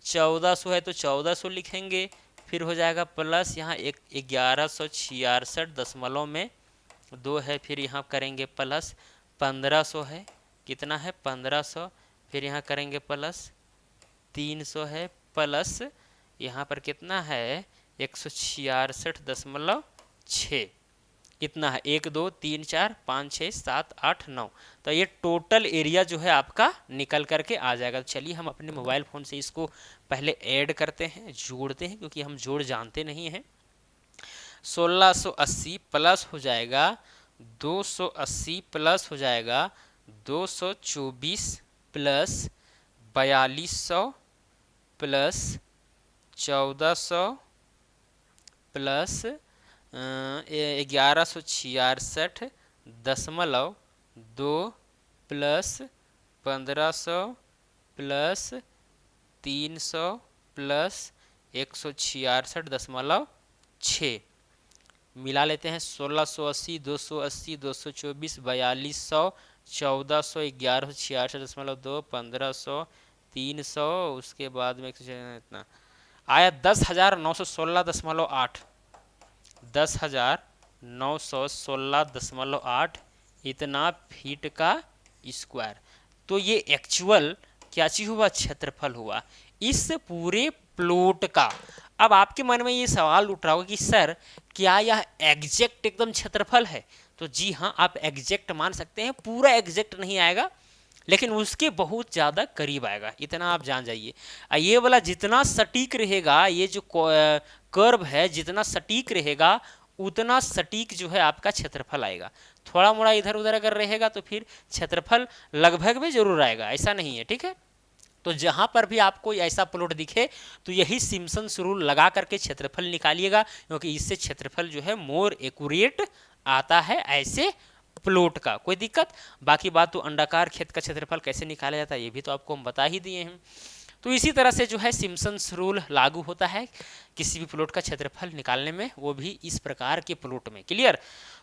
1400 है तो 1400 लिखेंगे, फिर हो जाएगा प्लस यहाँ 1166.2 है, फिर यहाँ करेंगे प्लस 1500 है, कितना है 1500, फिर यहाँ करेंगे प्लस 300 है, प्लस यहाँ पर कितना है 166.6, कितना है 1 2 3 4 5 6 7 8 9, तो ये टोटल एरिया जो है आपका निकल करके आ जाएगा। तो चलिए हम अपने मोबाइल फ़ोन से इसको पहले ऐड करते हैं, जोड़ते हैं, क्योंकि हम जोड़ जानते नहीं हैं। 1680 प्लस हो जाएगा 280 प्लस हो जाएगा 224 plus 4200 plus 1400 plus 1166.2 plus 1500 plus 300 plus 166.6 मिला लेते हैं। 1680 280 224 4200 1400 1166.2 1500 300, उसके बाद में इतना आया 10,916.8, 10,916.8 916.8 इतना फीट का स्क्वायर। तो ये एक्चुअल क्या चीज हुआ, क्षेत्रफल हुआ इस पूरे प्लॉट का। अब आपके मन में ये सवाल उठ रहा होगा कि सर क्या यह एग्जैक्ट एकदम क्षेत्रफल है? तो जी हाँ, आप एग्जैक्ट मान सकते हैं, पूरा एग्जैक्ट नहीं आएगा लेकिन उसके बहुत ज़्यादा करीब आएगा, इतना आप जान जाइए। ये वाला जितना सटीक रहेगा, ये जो कर्व है जितना सटीक रहेगा उतना सटीक जो है आपका क्षेत्रफल आएगा। थोड़ा मोड़ा इधर उधर अगर रहेगा तो फिर क्षेत्रफल लगभग में जरूर आएगा, ऐसा नहीं है, ठीक है। तो जहां पर भी आपको ऐसा प्लॉट दिखे तो यही सिम्पसन्स रूल लगा करके क्षेत्रफल निकालिएगा, क्योंकि इससे क्षेत्रफल जो है मोर एक्यूरेट आता है ऐसे प्लॉट का। कोई दिक्कत? बाकी बात तो अंडाकार खेत का क्षेत्रफल कैसे निकाला जाता है ये भी तो आपको हम बता ही दिए हैं। तो इसी तरह से जो है सिम्पसन्स रूल लागू होता है किसी भी प्लॉट का क्षेत्रफल निकालने में, वो भी इस प्रकार के प्लॉट में। क्लियर?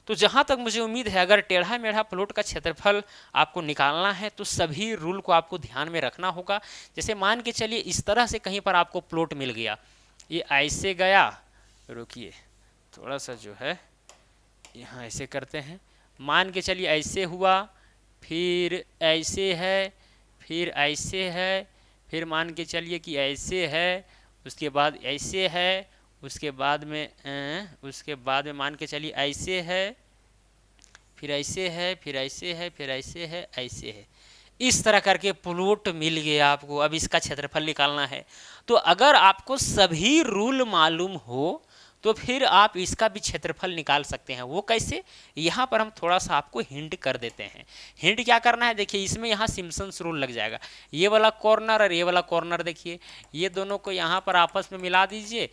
तो जहाँ तक मुझे उम्मीद है अगर टेढ़ा मेढ़ा प्लॉट का क्षेत्रफल आपको निकालना है तो सभी रूल को आपको ध्यान में रखना होगा। जैसे मान के चलिए इस तरह से कहीं पर आपको प्लॉट मिल गया, ये ऐसे गया, रुकिए थोड़ा सा जो है यहाँ ऐसे करते हैं, मान के चलिए ऐसे हुआ, फिर ऐसे है, फिर ऐसे है, फिर मान के चलिए कि ऐसे है, उसके बाद ऐसे है, उसके बाद में मान के चलिए ऐसे है, फिर ऐसे है, फिर ऐसे है, फिर ऐसे है, ऐसे है। इस तरह करके प्लॉट मिल गया आपको। अब इसका क्षेत्रफल निकालना है। तो अगर आपको सभी रूल मालूम हो तो फिर आप इसका भी क्षेत्रफल निकाल सकते हैं। वो कैसे? यहाँ पर हम थोड़ा सा आपको हिंट कर देते हैं। हिंट क्या करना है, देखिए इसमें यहाँ सिम्पसन्स रूल लग जाएगा। ये वाला कॉर्नर और ये वाला कॉर्नर देखिए, ये दोनों को यहाँ पर आपस में मिला दीजिए,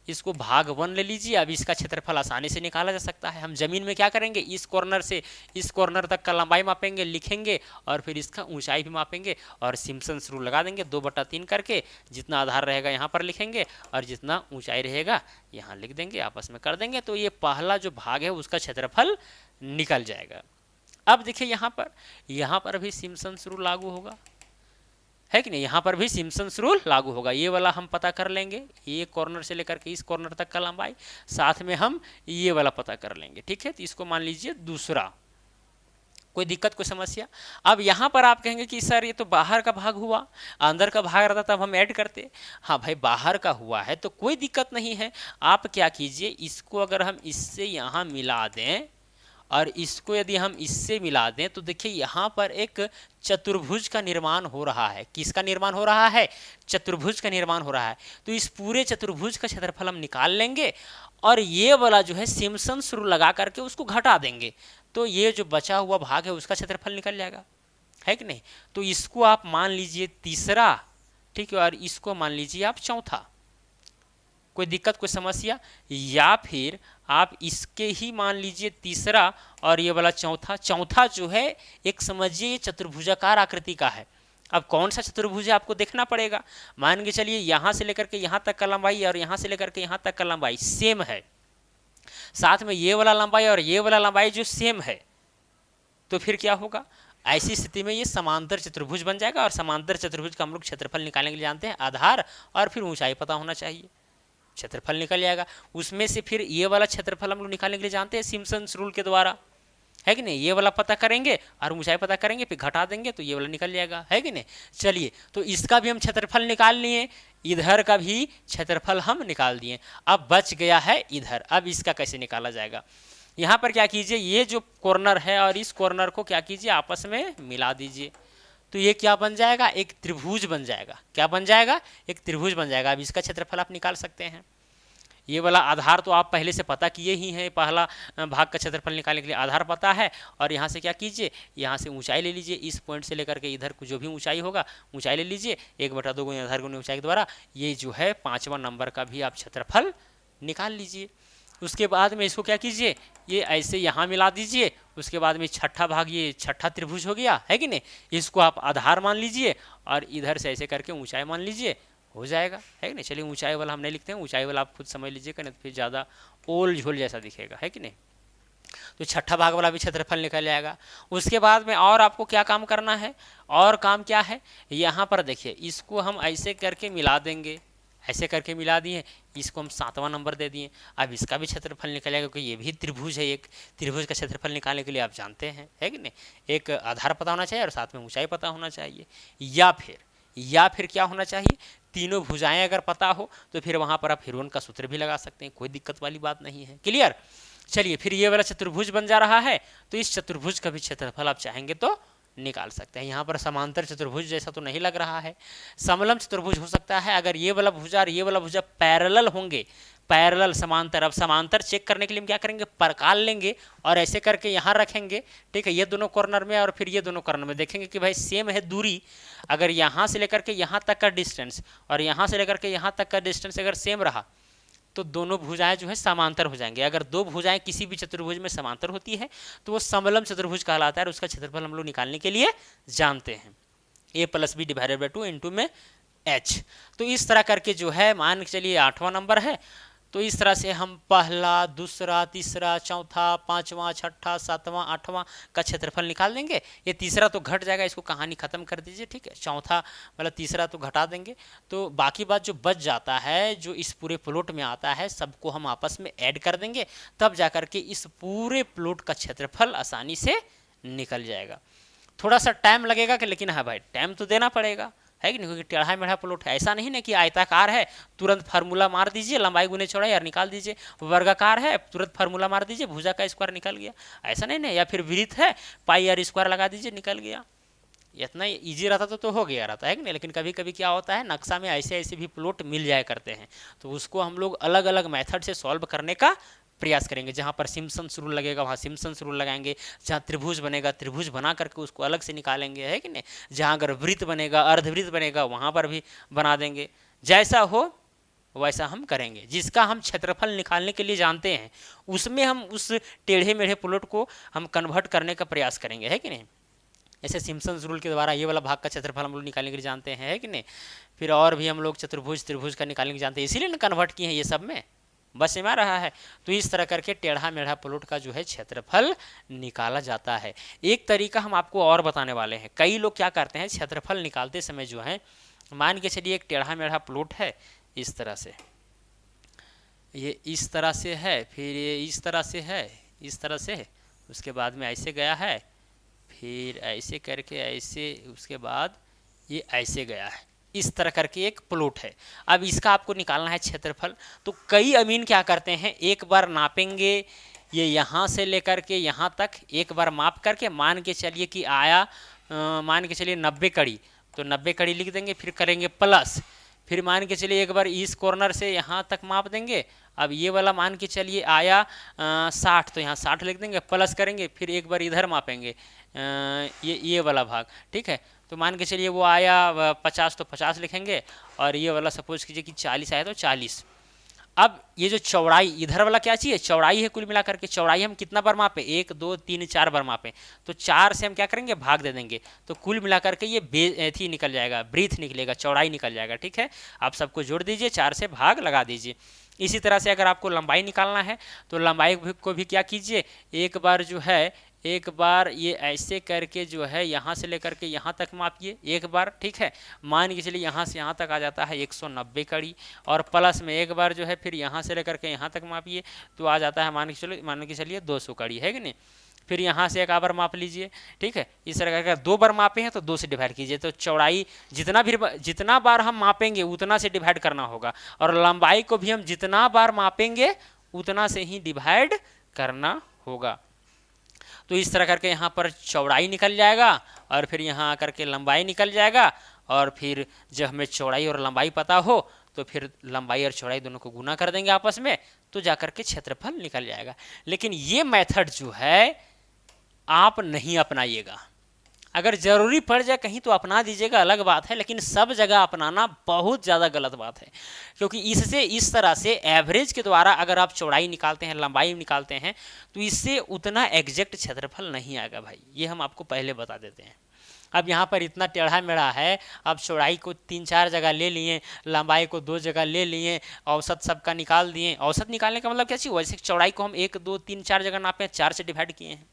इसको भाग 1 ले लीजिए। अब इसका क्षेत्रफल आसानी से निकाला जा सकता है। हम जमीन में क्या करेंगे, इस कॉर्नर से इस कॉर्नर तक का लंबाई मापेंगे, लिखेंगे और फिर इसका ऊंचाई भी मापेंगे और सिम्पसन्स रूल लगा देंगे 2/3 करके। जितना आधार रहेगा यहाँ पर लिखेंगे और जितना ऊंचाई रहेगा यहाँ लिख देंगे, आपस में कर देंगे, तो ये पहला जो भाग है उसका क्षेत्रफल निकल जाएगा। अब देखिए यहाँ पर भी सिम्पसन्स रूल लागू होगा, है कि नहीं? यहाँ पर भी सिम्पसन्स रूल लागू होगा। ये वाला हम पता कर लेंगे, ये कॉर्नर से लेकर के इस कॉर्नर तक का लंबाई, साथ में हम ये वाला पता कर लेंगे, ठीक है। तो इसको मान लीजिए दूसरा। कोई दिक्कत, कोई समस्या? अब यहाँ पर आप कहेंगे कि सर ये तो बाहर का भाग हुआ, अंदर का भाग रहता तब हम ऐड करते। हाँ भाई, बाहर का हुआ है तो कोई दिक्कत नहीं है। आप क्या कीजिए, इसको अगर हम इससे यहाँ मिला दें और इसको यदि हम इससे मिला दें तो देखिए यहाँ पर एक चतुर्भुज का निर्माण हो रहा है। किसका निर्माण हो रहा है? चतुर्भुज का निर्माण हो रहा है। तो इस पूरे चतुर्भुज का क्षेत्रफल हम निकाल लेंगे और ये वाला जो है सिम्पसन्स रूल लगा करके उसको घटा देंगे, तो ये जो बचा हुआ भाग है उसका क्षेत्रफल निकल जाएगा, है कि नहीं? तो इसको आप मान लीजिए तीसरा, ठीक है, और इसको मान लीजिए आप चौथा। कोई दिक्कत, कोई समस्या? या फिर आप इसके ही मान लीजिए तीसरा और ये वाला चौथा। चौथा जो है एक समझिए चतुर्भुजाकार आकृति का है। अब कौन सा चतुर्भुज है आपको देखना पड़ेगा। मान के चलिए यहाँ से लेकर के यहाँ तक का लंबाई और यहाँ से लेकर के यहाँ तक का लंबाई सेम है, साथ में ये वाला लंबाई और ये वाला लंबाई जो सेम है, तो फिर क्या होगा? ऐसी स्थिति में ये समांतर चतुर्भुज बन जाएगा। और समांतर चतुर्भुज का हम लोग क्षेत्रफल निकालने के लिए जानते हैं आधार और फिर ऊंचाई पता होना चाहिए, क्षेत्रफल निकल जाएगा। उसमें से फिर ये वाला क्षेत्रफल हम लोग निकालने के लिए जानते हैं सिम्पसन्स रूल के द्वारा, है कि नहीं? ये वाला पता करेंगे और ऊंचाई पता करेंगे, फिर घटा देंगे तो ये वाला निकल जाएगा, है कि नहीं? चलिए, तो इसका भी हम क्षेत्रफल निकाल लिए, इधर का भी क्षेत्रफल हम निकाल दिए। अब बच गया है इधर। अब इसका कैसे निकाला जाएगा? यहाँ पर क्या कीजिए, ये जो कॉर्नर है और इस कॉर्नर को क्या कीजिए, आपस में मिला दीजिए। तो ये क्या बन जाएगा? एक त्रिभुज बन जाएगा। क्या बन जाएगा? एक त्रिभुज बन जाएगा। अब इसका क्षेत्रफल आप निकाल सकते हैं। ये वाला आधार तो आप पहले से पता किए ही हैं, पहला भाग का क्षेत्रफल निकालने के लिए आधार पता है। और यहाँ से क्या कीजिए, यहाँ से ऊंचाई ले लीजिए, इस पॉइंट से लेकर के इधर को जो भी ऊंचाई होगा ऊंचाई ले लीजिए, 1/2 गुना आधार गुना ऊंचाई के द्वारा। ये जो है 5वां नंबर का भी आप क्षेत्रफल निकाल लीजिए। उसके बाद में इसको क्या कीजिए, ये ऐसे यहाँ मिला दीजिए। उसके बाद में छठा भाग, ये छठा त्रिभुज हो गया, है कि नहीं? इसको आप आधार मान लीजिए और इधर से ऐसे करके ऊंचाई मान लीजिए, हो जाएगा, है कि नहीं? चलिए, ऊंचाई वाला हम नहीं लिखते हैं, ऊंचाई वाला आप खुद समझ लीजिएगा, नहीं तो फिर ज़्यादा ओल झोल जैसा दिखेगा, है कि नहीं? तो छठा भाग वाला भी क्षेत्रफल निकल जाएगा। उसके बाद में और आपको क्या काम करना है? और काम क्या है? यहाँ पर देखिए, इसको हम ऐसे करके मिला देंगे, ऐसे करके मिला दिए, इसको हम 7वां नंबर दे दिए। अब इसका भी क्षेत्रफल निकलेगा क्योंकि ये भी त्रिभुज है, एक त्रिभुज का क्षेत्रफल निकालने के लिए आप जानते हैं, है कि नहीं, एक आधार पता होना चाहिए और साथ में ऊंचाई पता होना चाहिए। या फिर क्या होना चाहिए, तीनों भुजाएं अगर पता हो तो फिर वहां पर आप हिरोन का सूत्र भी लगा सकते हैं, कोई दिक्कत वाली बात नहीं है। क्लियर। चलिए फिर ये वाला चतुर्भुज बन जा रहा है, तो इस चतुर्भुज का भी क्षेत्रफल आप चाहेंगे तो निकाल सकते हैं। यहाँ पर समांतर चतुर्भुज जैसा तो नहीं लग रहा है, समलम चतुर्भुज हो सकता है अगर ये वाला भुजा और ये वाला भुजा पैरेलल होंगे, पैरेलल समांतर। अब समांतर चेक करने के लिए हम क्या करेंगे, परकाल लेंगे और ऐसे करके यहाँ रखेंगे, ठीक है, ये दोनों कॉर्नर में और फिर ये दोनों कॉर्नर में, देखेंगे कि भाई सेम है दूरी। अगर यहाँ से लेकर के यहाँ तक का डिस्टेंस और यहाँ से लेकर के यहाँ तक का डिस्टेंस अगर सेम रहा तो दोनों भुजाएं जो है समांतर हो जाएंगे। अगर दो भुजाएं किसी भी चतुर्भुज में समांतर होती है तो वो समलम चतुर्भुज कहलाता है और उसका क्षेत्रफल हम लोग निकालने के लिए जानते हैं, a+b/2 इंटू में h। तो इस तरह करके जो है मान के चलिए 8वां नंबर है, तो इस तरह से हम पहला, दूसरा, तीसरा, चौथा, 5वां, 6ठा, 7वां, 8वां का क्षेत्रफल निकाल देंगे। ये तीसरा तो घट जाएगा, इसको कहानी खत्म कर दीजिए, ठीक है। चौथा मतलब तीसरा तो घटा देंगे, तो बाकी बात जो बच जाता है, जो इस पूरे प्लॉट में आता है, सबको हम आपस में ऐड कर देंगे, तब जाकर के इस पूरे प्लॉट का क्षेत्रफल आसानी से निकल जाएगा। थोड़ा सा टाइम लगेगा कि, लेकिन हाँ भाई टाइम तो देना पड़ेगा, है कि नहीं, क्योंकि टेढ़ा मेढ़ा प्लॉट है। ऐसा नहीं ना कि आयताकार है तुरंत फार्मूला मार दीजिए, लंबाई गुने चौड़ाई यार निकाल दीजिए, वर्गाकार है तुरंत फार्मूला मार दीजिए, भुजा का स्क्वायर निकल गया, ऐसा नहीं ना। या फिर वृत्त है पाई आर स्क्वायर लगा दीजिए, निकल गया। इतना ईजी रहता तो हो गया रहता है कि नहीं। लेकिन कभी कभी क्या होता है, नक्शा में ऐसे ऐसे भी प्लॉट मिल जाया करते हैं, तो उसको हम लोग अलग अलग मेथड से सॉल्व करने का प्रयास करेंगे। जहाँ पर सिम्पसन्स रूल लगेगा वहाँ सिम्पसन्स रूल लगाएंगे, जहाँ त्रिभुज बनेगा त्रिभुज बना करके उसको अलग से निकालेंगे, है कि नहीं। जहाँ अगर वृत्त बनेगा, अर्धवृत्त बनेगा, वहाँ पर भी बना देंगे। जैसा हो वैसा हम करेंगे। जिसका हम क्षेत्रफल निकालने के लिए जानते हैं उसमें हम उस टेढ़े मेढ़े प्लॉट को हम कन्वर्ट करने का प्रयास करेंगे, है कि नहीं। ऐसे सिम्पसन्स रूल के द्वारा ये वाला भाग का क्षेत्रफल हम लोग निकालने के लिए जानते हैं, है कि नहीं। फिर और भी हम लोग चतुर्भुज त्रिभुज का निकालने के जानते हैं, इसीलिए ना कन्वर्ट किए हैं ये सब में, बस में आ रहा है। तो इस तरह करके टेढ़ा मेढ़ा प्लॉट का जो है क्षेत्रफल निकाला जाता है। एक तरीका हम आपको और बताने वाले हैं। कई लोग क्या करते हैं, क्षेत्रफल निकालते समय जो है, मान के चलिए एक टेढ़ा मेढ़ा प्लॉट है इस तरह से, ये इस तरह से है, फिर ये इस तरह से है, इस तरह से, उसके बाद में ऐसे गया है, फिर ऐसे करके ऐसे, उसके बाद ये ऐसे गया है, इस तरह करके एक प्लॉट है। अब इसका आपको निकालना है क्षेत्रफल। तो कई अमीन क्या करते हैं, एक बार नापेंगे ये यहाँ से लेकर के यहाँ तक, एक बार माप करके मान के चलिए कि आया, मान के चलिए 90 कड़ी, तो 90 कड़ी लिख देंगे, फिर करेंगे प्लस, फिर मान के चलिए एक बार इस कॉर्नर से यहाँ तक माप देंगे। अब ये वाला मान के चलिए आया 60, तो यहाँ 60 लिख देंगे, प्लस करेंगे, फिर एक बार इधर मापेंगे ये वाला भाग, ठीक है। तो मान के चलिए वो आया 50, तो 50 लिखेंगे, और ये वाला सपोज कीजिए कि 40 आया तो 40। अब ये जो चौड़ाई इधर वाला क्या चाहिए, चौड़ाई है, कुल मिलाकर के चौड़ाई हम कितना बार मापें, 1 2 3 4 बार मापें, तो 4 से हम क्या करेंगे, भाग दे देंगे, तो कुल मिलाकर के ये थी निकल जाएगा, ब्रीथ निकलेगा, चौड़ाई निकल जाएगा, ठीक है। आप सबको जोड़ दीजिए, 4 से भाग लगा दीजिए। इसी तरह से अगर आपको लंबाई निकालना है तो लंबाई को भी क्या कीजिए, एक बार जो है, एक बार ये ऐसे करके जो है यहाँ से लेकर के यहाँ तक मापिए एक बार, ठीक है। मान के चलिए यहाँ से यहाँ तक आ जाता है 190 कड़ी, और प्लस में एक बार जो है फिर यहाँ से लेकर के यहाँ तक मापिए तो आ जाता है मान के चलिए 200 कड़ी, है कि नहीं। फिर यहाँ से एक बार माप लीजिए, ठीक है। इस तरह का 2 बार मापे हैं तो 2 से डिवाइड कीजिए, तो चौड़ाई जितना बार हम मापेंगे उतना से डिवाइड करना होगा, और लंबाई को भी हम जितना बार मापेंगे उतना से ही डिवाइड करना होगा। तो इस तरह करके यहाँ पर चौड़ाई निकल जाएगा, और फिर यहाँ आकर के लंबाई निकल जाएगा, और फिर जब हमें चौड़ाई और लंबाई पता हो तो फिर लंबाई और चौड़ाई दोनों को गुना कर देंगे आपस में, तो जाकर के क्षेत्रफल निकल जाएगा। लेकिन ये मेथड जो है आप नहीं अपनाइएगा, अगर ज़रूरी पड़ जाए कहीं तो अपना दीजिएगा, अलग बात है, लेकिन सब जगह अपनाना बहुत ज़्यादा गलत बात है, क्योंकि इससे इस तरह से एवरेज के द्वारा अगर आप चौड़ाई निकालते हैं, लंबाई निकालते हैं, तो इससे उतना एग्जैक्ट क्षेत्रफल नहीं आएगा भाई, ये हम आपको पहले बता देते हैं। अब यहाँ पर इतना टेढ़ा मेढ़ा है, अब चौड़ाई को 3-4 जगह ले लिए, लंबाई को 2 जगह ले लिए, औसत सबका निकाल दिए। औसत निकालने का मतलब क्या चाहिए, वैसे चौड़ाई को हम 1 2 3 4 जगह नापे, 4 से डिवाइड किए हैं।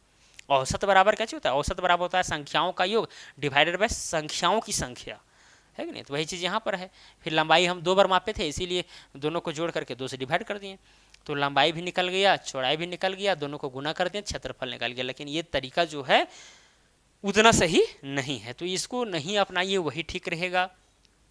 औसत बराबर क्या होता है, औसत बराबर होता है संख्याओं का योग डिवाइडेड बाय संख्याओं की संख्या, है कि नहीं। तो वही चीज़ यहाँ पर है। फिर लंबाई हम 2 बार मापे थे, इसीलिए दोनों को जोड़ करके 2 से डिवाइड कर दिए, तो लंबाई भी निकल गया, चौड़ाई भी निकल गया, दोनों को गुना कर दिए, क्षेत्रफल निकल गया। लेकिन ये तरीका जो है उतना सही नहीं है, तो इसको नहीं अपनाइए, वही ठीक रहेगा।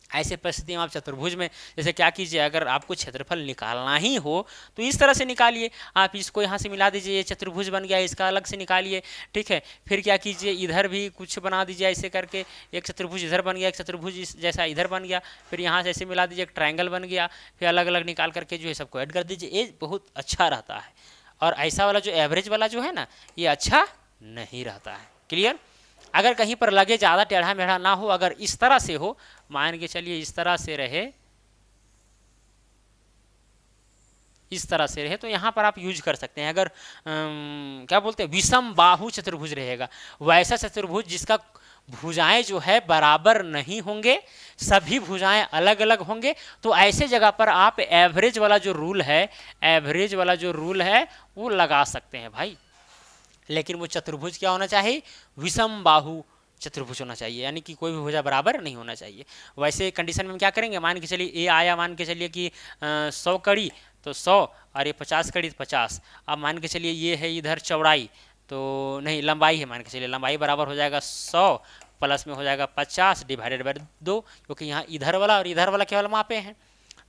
ऐसे परिस्थिति में आप चतुर्भुज में जैसे क्या कीजिए, अगर आपको क्षेत्रफल निकालना ही हो तो इस तरह से निकालिए। आप इसको यहाँ से मिला दीजिए, ये चतुर्भुज बन गया, इसका अलग से निकालिए, ठीक है। फिर क्या कीजिए, इधर भी कुछ बना दीजिए ऐसे करके, एक चतुर्भुज इधर बन गया, एक चतुर्भुज जैसा इधर बन गया, फिर यहाँ से ऐसे मिला दीजिए, एक ट्रायंगल बन गया, फिर अलग अलग निकाल करके जो है सबको ऐड कर दीजिए। ये बहुत अच्छा रहता है। और ऐसा वाला जो एवरेज वाला जो है ना, ये अच्छा नहीं रहता है। क्लियर। अगर कहीं पर लगे ज़्यादा टेढ़ा मेढ़ा ना हो, अगर इस तरह से हो, मान के चलिए इस तरह से रहे, इस तरह से रहे, तो यहाँ पर आप यूज कर सकते हैं। अगर क्या बोलते हैं, विषम बाहु चतुर्भुज रहेगा, वैसा चतुर्भुज जिसका भुजाएं जो है बराबर नहीं होंगे, सभी भुजाएं अलग अलग होंगे, तो ऐसे जगह पर आप एवरेज वाला जो रूल है, एवरेज वाला जो रूल है वो लगा सकते हैं भाई। लेकिन वो चतुर्भुज क्या होना चाहिए, विषम बाहु चतुर्भुज होना चाहिए, यानी कि कोई भी भुजा बराबर नहीं होना चाहिए। वैसे कंडीशन में हम क्या करेंगे, मान के चलिए ए आया, मान के चलिए कि 100 कड़ी तो 100, और ये 50 कड़ी तो 50। अब मान के चलिए ये है इधर चौड़ाई, तो नहीं लंबाई है, मान के चलिए लंबाई बराबर हो जाएगा 100 प्लस में हो जाएगा 50 डिवाइडेड बाय 2, क्योंकि यहाँ इधर वाला और इधर वाला केवल मापे हैं।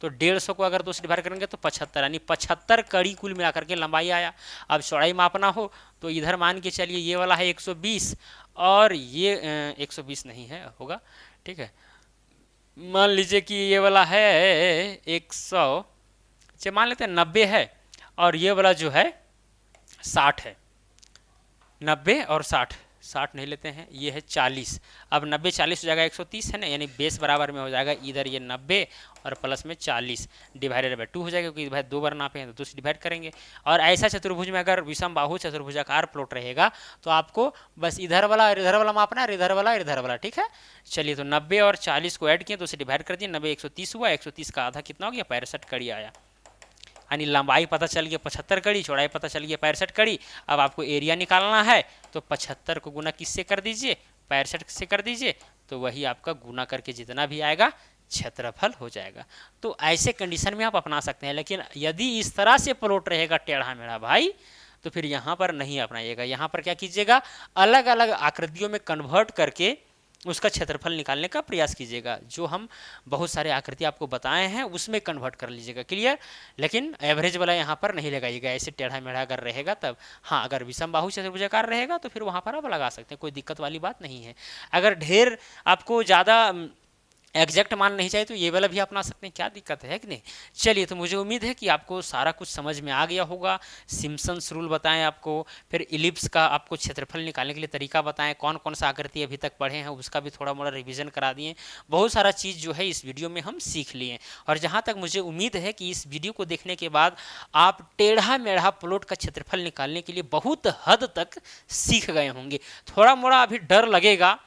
तो 150 को अगर 2 से डिवाइड करेंगे तो 75, यानी 75 कड़ी कुल मिलाकर के लंबाई आया। अब चौड़ाई मापना हो तो इधर मान के चलिए ये वाला है 120 और ये 120 नहीं है, होगा, ठीक है। मान लीजिए कि ये वाला है 100, चलिए मान लेते हैं 90 है, और ये वाला जो है 60 है। 90 और 60 नहीं लेते हैं, ये है 40। अब 90 40 हो जाएगा 130 है ना, यानी बेस बराबर में हो जाएगा इधर ये 90 और प्लस में 40 डिवाइडेड बाय 2 हो जाएगा, क्योंकि भाई 2 बार नापे हैं तो 2 से डिवाइड करेंगे। और ऐसा चतुर्भुज में अगर विषम बाहु चतुर्भुजाकार प्लॉट रहेगा तो आपको बस इधर वाला और इधर वाला मापना है, इधर वाला और इधर वाला, ठीक है। चलिए, तो 90 और 40 को ऐड किए, 2 से डिवाइड कर दिए, 90 130 हुआ, 130 का आधा कितना हो गया, 65 कड़ी आया। यानी लंबाई पता चल गया 75 कड़ी, चौड़ाई पता चल गया 65 कड़ी। अब आपको एरिया निकालना है तो 75 को गुना किससे कर दीजिए, 65 से कर दीजिए, तो वही आपका गुना करके जितना भी आएगा क्षेत्रफल हो जाएगा। तो ऐसे कंडीशन में आप अपना सकते हैं। लेकिन यदि इस तरह से प्लॉट रहेगा टेढ़ा मेढ़ा भाई, तो फिर यहाँ पर नहीं अपनाइएगा। यहाँ पर क्या कीजिएगा, अलग अलग आकृतियों में कन्वर्ट करके उसका क्षेत्रफल निकालने का प्रयास कीजिएगा। जो हम बहुत सारे आकृति आपको बताए हैं उसमें कन्वर्ट कर लीजिएगा। क्लियर। लेकिन एवरेज वाला यहाँ पर नहीं लगाइएगा, ऐसे टेढ़ा मेढ़ा अगर रहेगा तब। हाँ, अगर विषम बाहु चतुर्भुजाकार रहेगा तो फिर वहाँ पर आप लगा सकते हैं, कोई दिक्कत वाली बात नहीं है। अगर ढेर आपको ज़्यादा एग्जैक्ट मान नहीं चाहिए तो ये वाला भी अपना सकते हैं, क्या दिक्कत है कि नहीं। चलिए, तो मुझे उम्मीद है कि आपको सारा कुछ समझ में आ गया होगा। सिम्पसन्स रूल बताएं आपको, फिर इलिप्स का आपको क्षेत्रफल निकालने के लिए तरीका बताएं, कौन कौन सा आकृति अभी तक पढ़े हैं उसका भी थोड़ा मोड़ा रिवीजन करा दिए। बहुत सारा चीज़ जो है इस वीडियो में हम सीख लिए। और जहाँ तक मुझे उम्मीद है कि इस वीडियो को देखने के बाद आप टेढ़ा मेढ़ा प्लॉट का क्षेत्रफल निकालने के लिए बहुत हद तक सीख गए होंगे। थोड़ा मोड़ा अभी डर लगेगा,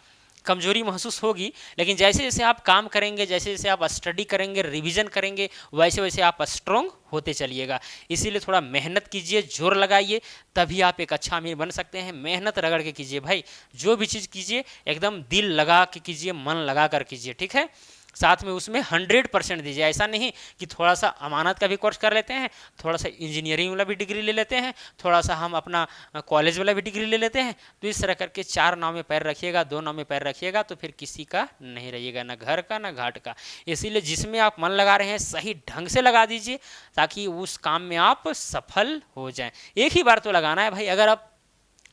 कमजोरी महसूस होगी, लेकिन जैसे जैसे आप काम करेंगे, जैसे जैसे आप स्टडी करेंगे, रिवीजन करेंगे, वैसे वैसे आप स्ट्रॉन्ग होते चलिएगा। इसीलिए थोड़ा मेहनत कीजिए, जोर लगाइए, तभी आप एक अच्छा अमीर बन सकते हैं। मेहनत रगड़ के कीजिए भाई, जो भी चीज़ कीजिए एकदम दिल लगा के कीजिए, मन लगा कर कीजिए, ठीक है। साथ में उसमें 100% दीजिए। ऐसा नहीं कि थोड़ा सा अमानत का भी कोर्स कर लेते हैं, थोड़ा सा इंजीनियरिंग वाला भी डिग्री ले लेते हैं, थोड़ा सा हम अपना कॉलेज वाला भी डिग्री ले लेते हैं। तो इस तरह करके 4 नाव में पैर रखिएगा, 2 नाव में पैर रखिएगा तो फिर किसी का नहीं रहिएगा, ना घर का ना घाट का। इसीलिए जिसमें आप मन लगा रहे हैं सही ढंग से लगा दीजिए, ताकि उस काम में आप सफल हो जाएं। एक ही बार तो लगाना है भाई। अगर आप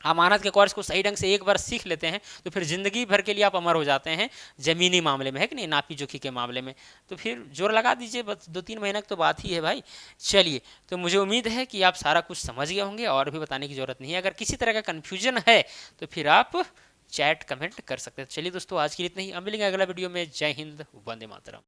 अमानत के कोर्स को सही ढंग से एक बार सीख लेते हैं तो फिर ज़िंदगी भर के लिए आप अमर हो जाते हैं ज़मीनी मामले में, है कि नहीं, नापी जोखी के मामले में। तो फिर जोर लगा दीजिए, बस 2-3 महीने की तो बात ही है भाई। चलिए, तो मुझे उम्मीद है कि आप सारा कुछ समझ गए होंगे और भी बताने की ज़रूरत नहीं है। अगर किसी तरह का कन्फ्यूजन है तो फिर आप चैट कमेंट कर सकते हैं। चलिए दोस्तों, आज के लिए इतना ही। अब मिलेंगे अगला वीडियो में। जय हिंद, वंदे मातरम।